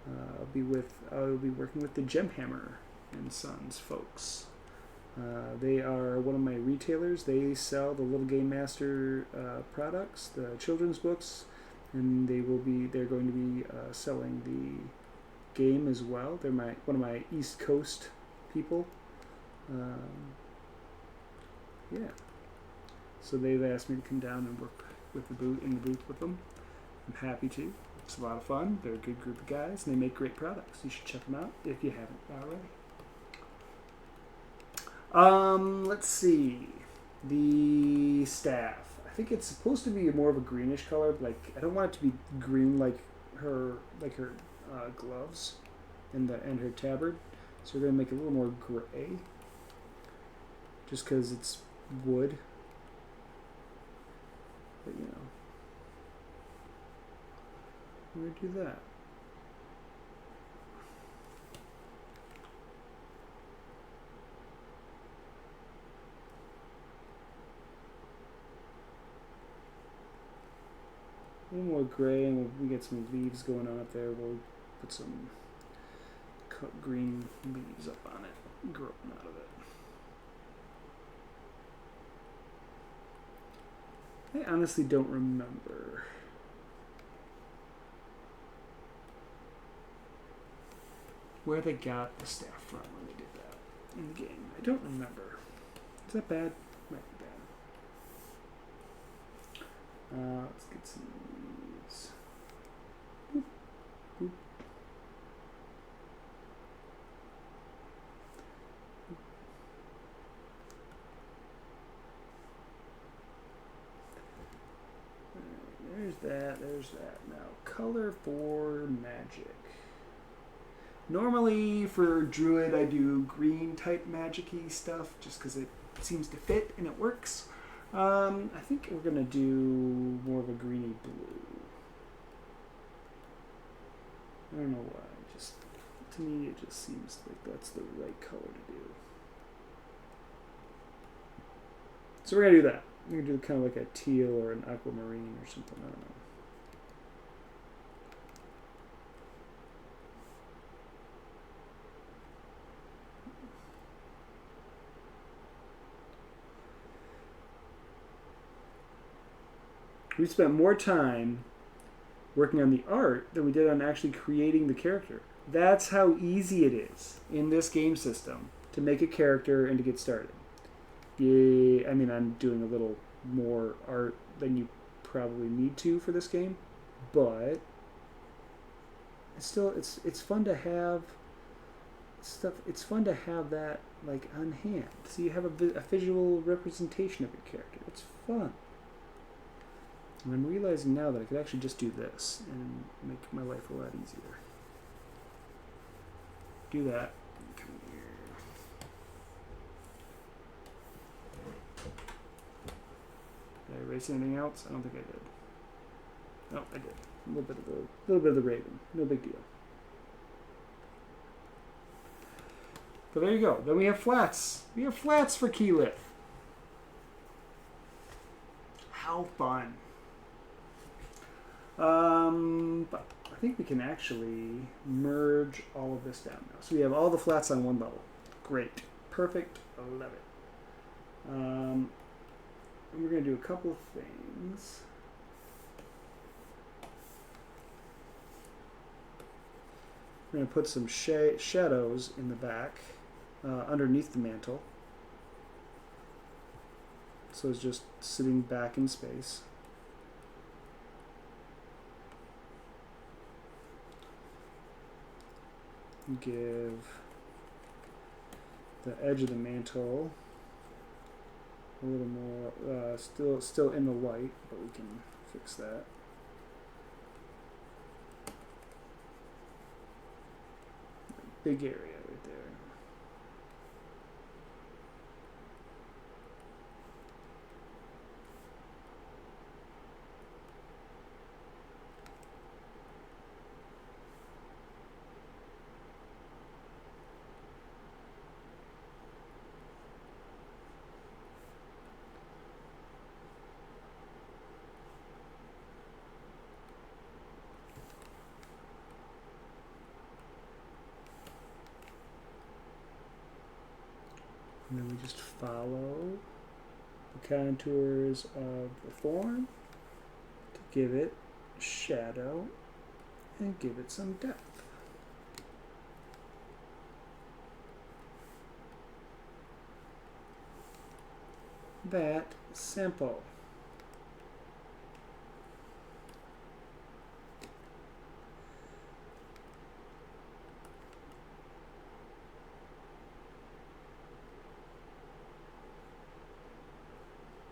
I'll be working with the Gemhammer and Sons folks. They are one of my retailers. They sell the Little Game Master products, the children's books, and they're going to be selling the game as well. They're one of my East Coast people. Yeah. So they've asked me to come down and work with the booth with them. I'm happy to. It's a lot of fun. They're a good group of guys, and they make great products. You should check them out if you haven't already. Let's see. The staff. I think it's supposed to be more of a greenish color. Like, I don't want it to be green like her gloves and her tabard. So we're gonna make it a little more gray, just because it's wood. But you know, we're gonna do that. A little more gray, and we get some leaves going on up there. We'll put some green leaves up on it, growing out of it. I honestly don't remember. Where they got the staff from when they did that in the game. I don't remember. Is that bad? Might be bad. Let's get some leaves. Boop, boop. There's that. Now, color for magic. Normally for Druid I do green type magic-y stuff just because it seems to fit and it works. I think we're going to do more of a greeny blue. I don't know why. Just to me it just seems like that's the right color to do. So we're going to do that. We're going to do kind of like a teal or an aquamarine or something. I don't know. We spent more time working on the art than we did on actually creating the character. That's how easy it is in this game system to make a character and to get started. Yeah, I mean, I'm doing a little more art than you probably need to for this game, but it's still it's fun to have stuff. It's fun to have that like on hand, so you have a visual representation of your character. It's fun. And I'm realizing now that I could actually just do this and make my life a lot easier. Do that. Come here. Did I erase anything else? I don't think I did. No, I did. A little bit of the raven. No big deal. But there you go. Then we have flats. We have flats for Keyleth. How fun. But I think we can actually merge all of this down now. So we have all the flats on one level. Great. Perfect. I love it. And we're going to do a couple of things. We're going to put some shadows in the back underneath the mantle. So it's just sitting back in space. Give the edge of the mantle a little more, still in the light, but we can fix that. Big area right there. And then we just follow the contours of the form to give it shadow and give it some depth. That simple.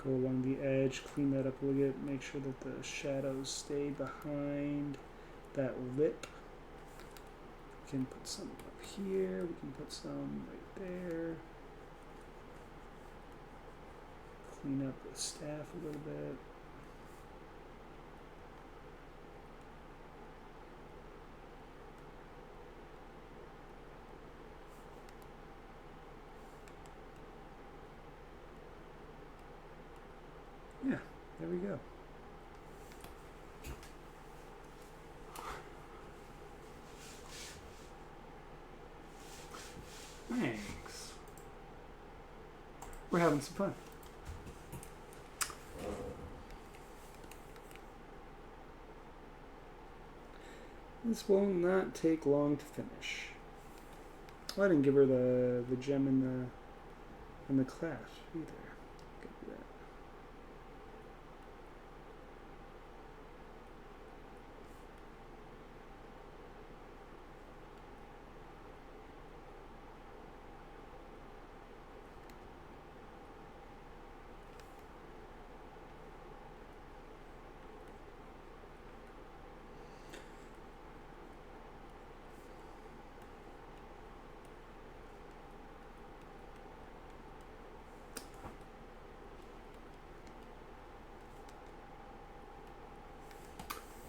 Go along the edge, clean that up a little bit, make sure that the shadows stay behind that lip. We can put some up here, we can put some right there. Clean up the staff a little bit. Yeah, there we go. Thanks. We're having some fun. This will not take long to finish. Well, I didn't give her the gem in the class either. Could do that.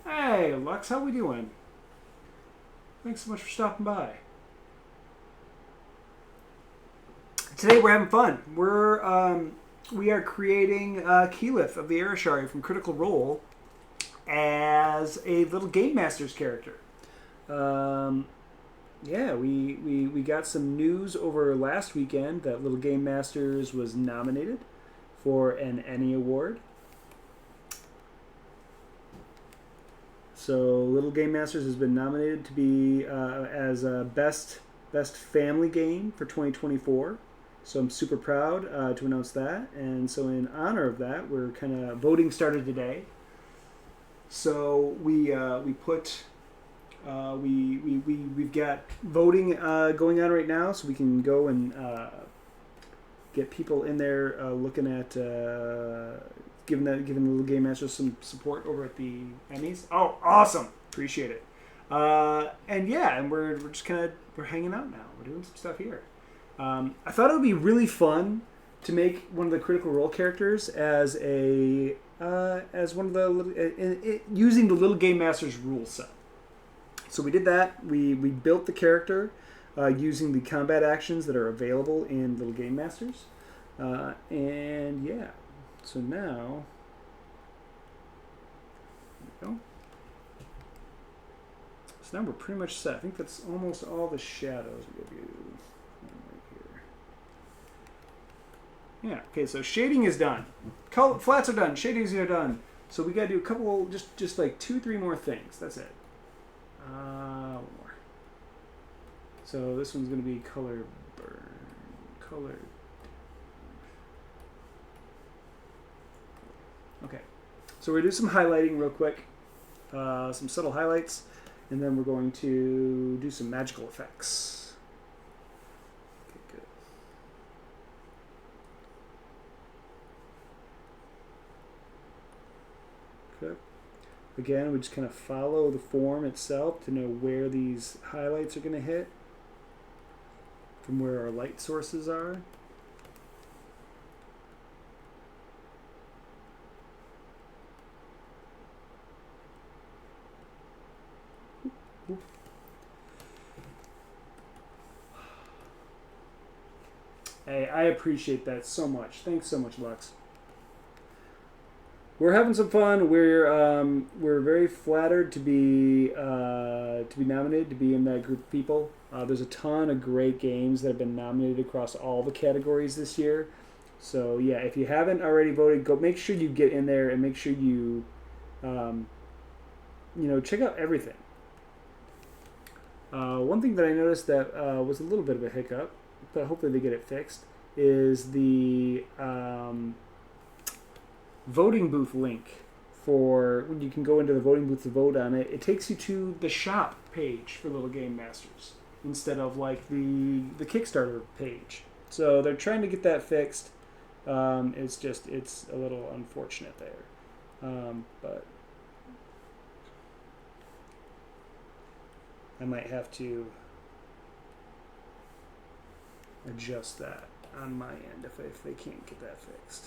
Hey, Lux, how we doing? Thanks so much for stopping by. Today we're having fun. We are creating Keyleth of the Air Ashari from Critical Role as a little Game Masters character. Yeah, we got some news over last weekend that Little Game Masters was nominated for an ENnie award. So Little Game Masters has been nominated to be as a best family game for 2024. So I'm super proud to announce that. And so in honor of that, we're kind of voting started today. So we've got voting going on right now, so we can go and get people in there looking at giving the Little Game Masters some support over at the ENnies. Oh, awesome! Appreciate it. And yeah, and we're just we're hanging out now. We're doing some stuff here. I thought it would be really fun to make one of the Critical Role characters as one of the using the Little Game Masters rule set. So we did that. We built the character using the combat actions that are available in Little Game Masters, and yeah. So now, there we go. So now we're pretty much set. I think that's almost all the shadows we give you. Yeah, okay, so shading is done. Flats are done, shadings are done. So we gotta do a couple, just like 2-3 more things. That's it. One more. So this one's gonna be color burn. Color. Okay, so we're gonna do some highlighting real quick. Some subtle highlights. And then we're going to do some magical effects. Okay. Again, we just kind of follow the form itself to know where these highlights are going to hit from where our light sources are. Hey, I appreciate that so much. Thanks so much, Lux. We're having some fun. We're very flattered to be nominated, to be in that group of people. There's a ton of great games that have been nominated across all the categories this year. So yeah, if you haven't already voted, go make sure you get in there and make sure you, check out everything. One thing that I noticed that was a little bit of a hiccup, but hopefully they get it fixed, is the voting booth link for when you can go into the voting booth to vote on it. It takes you to the shop page for Little Game Masters instead of like the Kickstarter page. So they're trying to get that fixed. It's a little unfortunate there, but I might have to adjust that on my end if they can't get that fixed.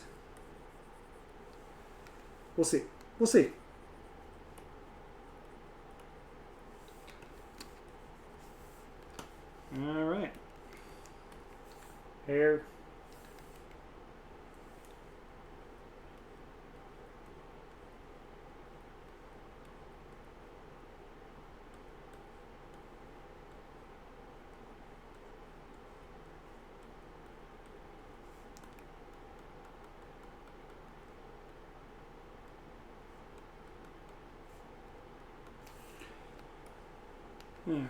We'll see. We'll see. All right. Hair. All right.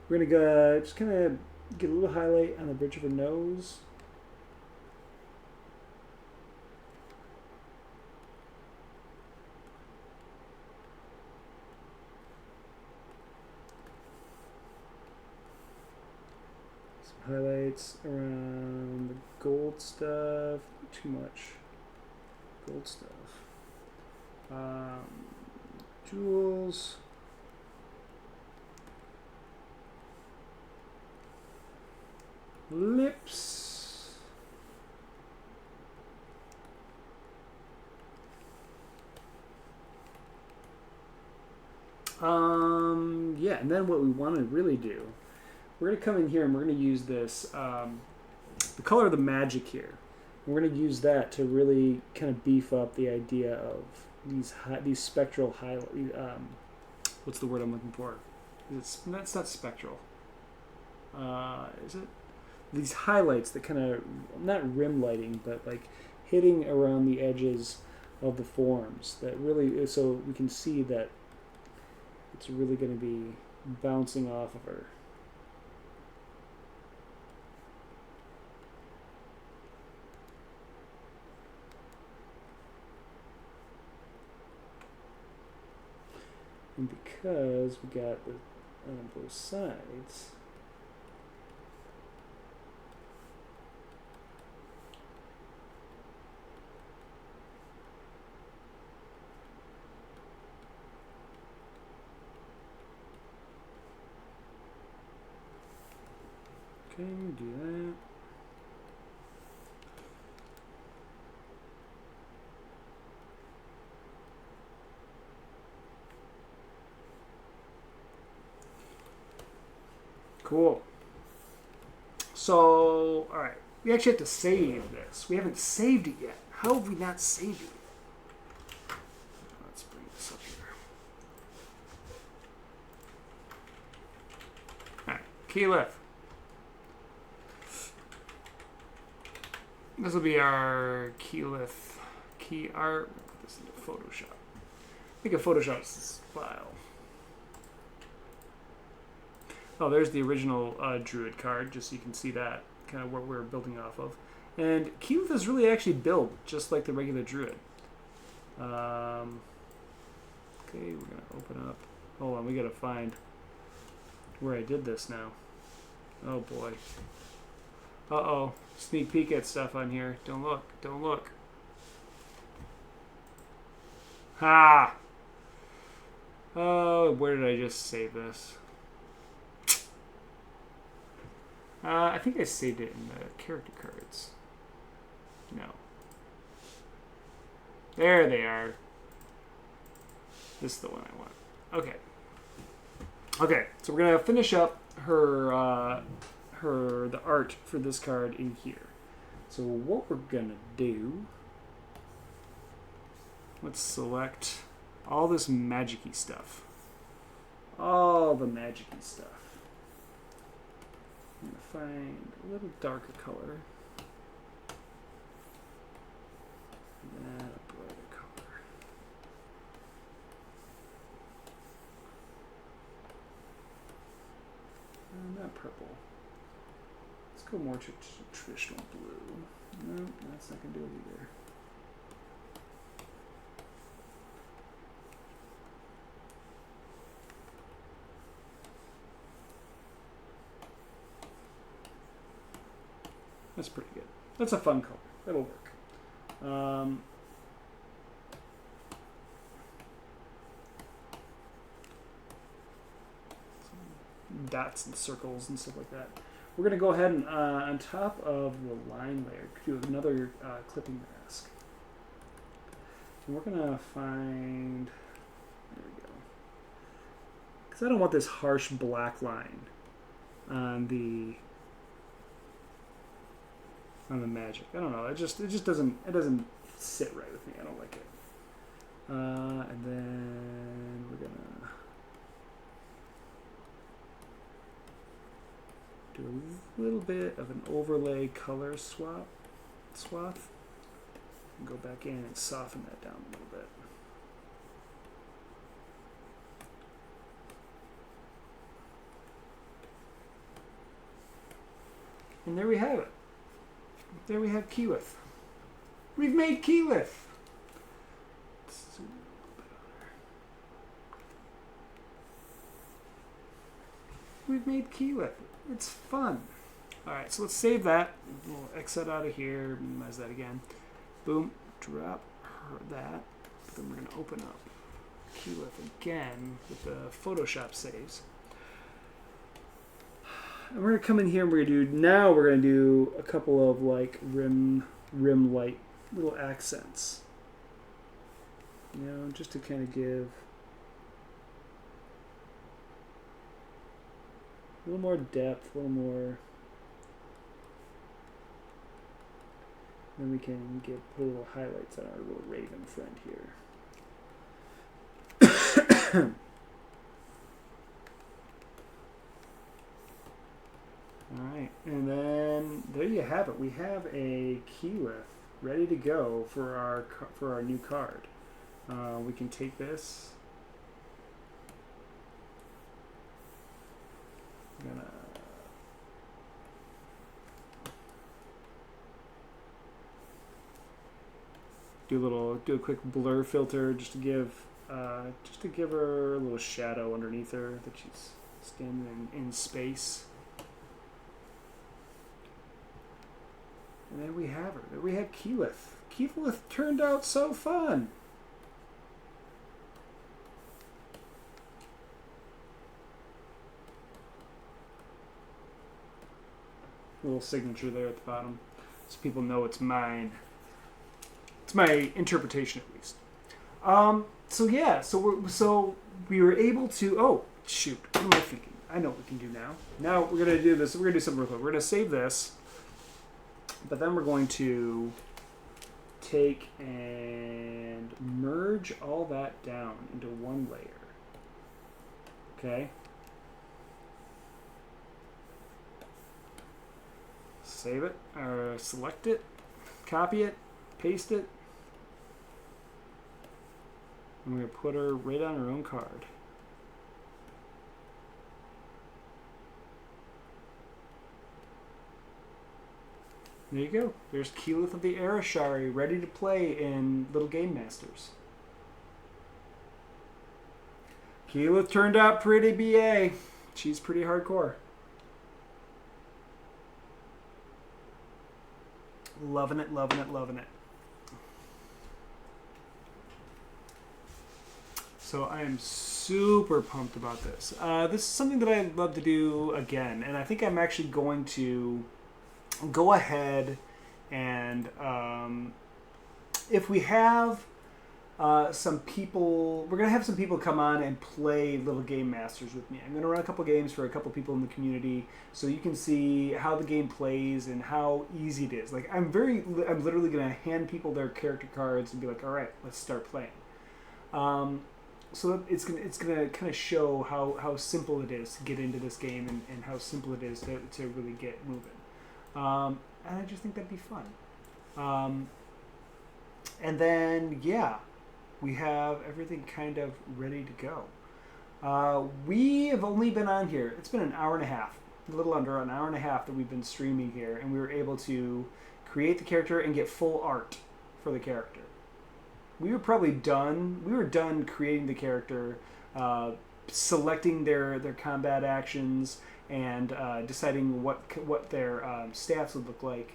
We're gonna go just kind of get a little highlight on the bridge of her nose. Some highlights around the gold stuff. Too much gold stuff. Jewels. Lips. Yeah, and then what we want to really do, we're going to come in here and we're going to use this, the color of the magic here. We're going to use that to really kind of beef up the idea of these spectral highlights. What's the word I'm looking for? That's not spectral. Is it? These highlights that kind of, not rim lighting, but like hitting around the edges of the forms that really, so we can see that it's really going to be bouncing off of her. And because we got the on both sides, okay, do that. Cool. So, all right. We actually have to save this. We haven't saved it yet. How have we not saved it? Let's bring this up here. All right, Keyleth. This will be our Keyleth key art. We'll put this into Photoshop. I think a Photoshop this file. Oh, there's the original Druid card, just so you can see that, kind of what we're building off of. And Keyleth is really actually built just like the regular Druid. Okay, we're going to open up. Hold on, we got to find where I did this now. Oh, boy. Uh-oh. Sneak peek at stuff on here. Don't look. Don't look. Ha! Oh, where did I just save this? I think I saved it in the character cards. No. There they are. This is the one I want. Okay. Okay, so we're gonna finish up the art for this card in here. So what we're gonna do, let's select all this magic-y stuff. All the magic-y stuff. I'm going to find a little darker color. And then a brighter color. Not purple. Let's go more to traditional blue. No, that's not going to do it either. That's pretty good. That's a fun color. That'll work. Dots and circles and stuff like that. We're going to go ahead and, on top of the line layer, do another clipping mask. And we're going to find, there we go. Because I don't want this harsh black line on the on the magic. I don't know. It just doesn't sit right with me. I don't like it. And then we're gonna do a little bit of an overlay color swath, and go back in and soften that down a little bit. And there we have it. There we have Keyleth. We've made Keyleth. We've made Keyleth. It's fun. All right, so let's save that. We'll exit out of here, minimize that again. Boom, drop that. Then we're gonna open up Keyleth again with the Photoshop saves. And we're gonna come in here and we're gonna do a couple of like rim light little accents. You know, just to kind of give a little more depth, a little more. Then we can put little highlights on our little raven friend here. All right, and then there you have it. We have a Keyleth ready to go for our new card. We can take this. I'm gonna do a quick blur filter just to give her a little shadow underneath her that she's standing in space. And there we have her. There we have Keyleth. Keyleth turned out so fun. Little signature there at the bottom, so people know it's mine. It's my interpretation, at least. So yeah, so we were able to. Oh shoot! What am I thinking? I know what we can do now. Now we're gonna do this. We're gonna do something real quick. We're gonna save this, but then we're going to take and merge all that down into one layer. Okay. Save it, or select it, copy it, paste it. And we're going to put her right on her own card. There you go. There's Keyleth of the Air Ashari ready to play in Little Game Masters. Keyleth turned out pretty BA. She's pretty hardcore. Loving it, loving it, loving it. So I am super pumped about this. This is something that I'd love to do again, and I think I'm actually going to go ahead and if we have some people, we're going to have some people come on and play Little Game Masters with me. I'm going to run a couple games for a couple people in the community so you can see how the game plays and how easy it is. Like I'm literally going to hand people their character cards and be like, all right, let's start playing. So it's gonna kind of show how simple it is to get into this game and how simple it is to really get moving. And I just think that'd be fun. And then, yeah, we have everything kind of ready to go. We have only been on here. It's been an hour and a half, a little under an hour and a half that we've been streaming here, and we were able to create the character and get full art for the character. We were probably done. We were done creating the character, selecting their combat actions, and deciding what their stats would look like.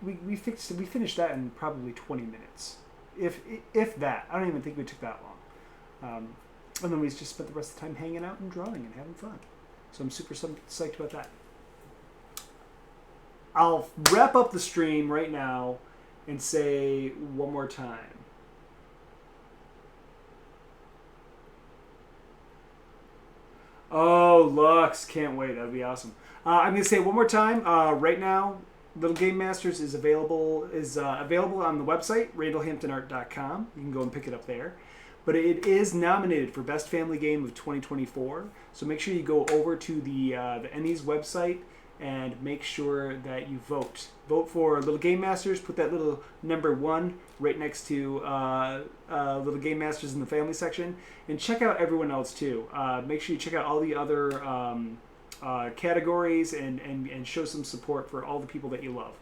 We finished that in probably 20 minutes, if that. I don't even think we took that long. And then we just spent the rest of the time hanging out and drawing and having fun. So I'm super psyched about that. I'll wrap up the stream right now and say one more time. Oh, Lux, can't wait. That'd be awesome. I'm going to say it one more time. Right now, Little Game Masters is available on the website randallhamptonart.com. You can go and pick it up there. But it is nominated for Best Family Game of 2024. So make sure you go over to the ENnies website and make sure that you vote. Vote for Little Game Masters. Put that little number 1 right next to Little Game Masters in the family section. And check out everyone else too. Make sure you check out all the other categories and show some support for all the people that you love.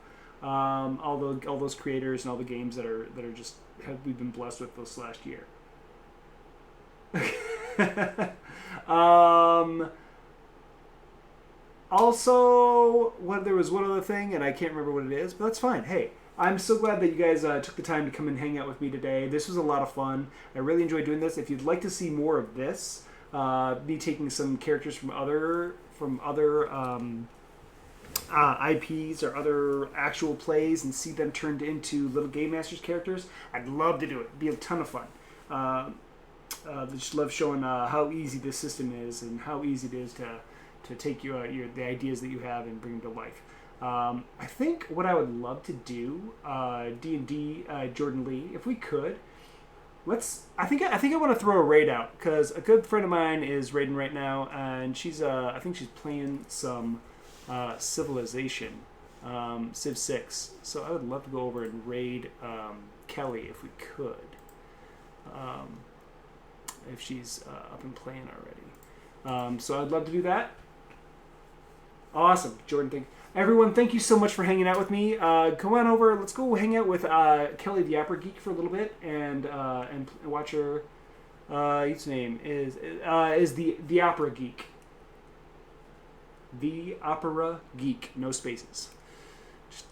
All those creators and all the games that we've been blessed with this last year. Also, there was one other thing, and I can't remember what it is, but that's fine. Hey, I'm so glad that you guys took the time to come and hang out with me today. This was a lot of fun. I really enjoyed doing this. If you'd like to see more of this, me taking some characters from other IPs or other actual plays and see them turned into Little Game Masters characters, I'd love to do it. It'd be a ton of fun. I just love showing how easy this system is and how easy it is to take the ideas that you have and bring them to life. I think what I would love to do, D&D Jordan Lee, if we could, I think I want to throw a raid out because a good friend of mine is raiding right now, and I think she's playing some Civilization, Civ 6. So I would love to go over and raid Kelly if we could. If she's up and playing already. So I'd love to do that. Awesome. Jordan, everyone, thank you so much for hanging out with me. Come on over. Let's go hang out with Kelly the Opera Geek for a little bit and watch her. His name is the Opera Geek. The Opera Geek. No spaces.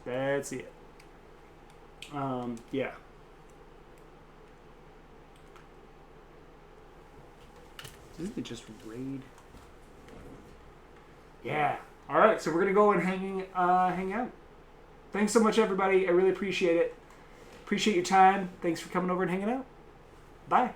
That's it. Yeah. Isn't it just raid? Yeah. All right. So we're gonna go and hang out. Thanks so much, everybody. I really appreciate it. Appreciate your time. Thanks for coming over and hanging out. Bye.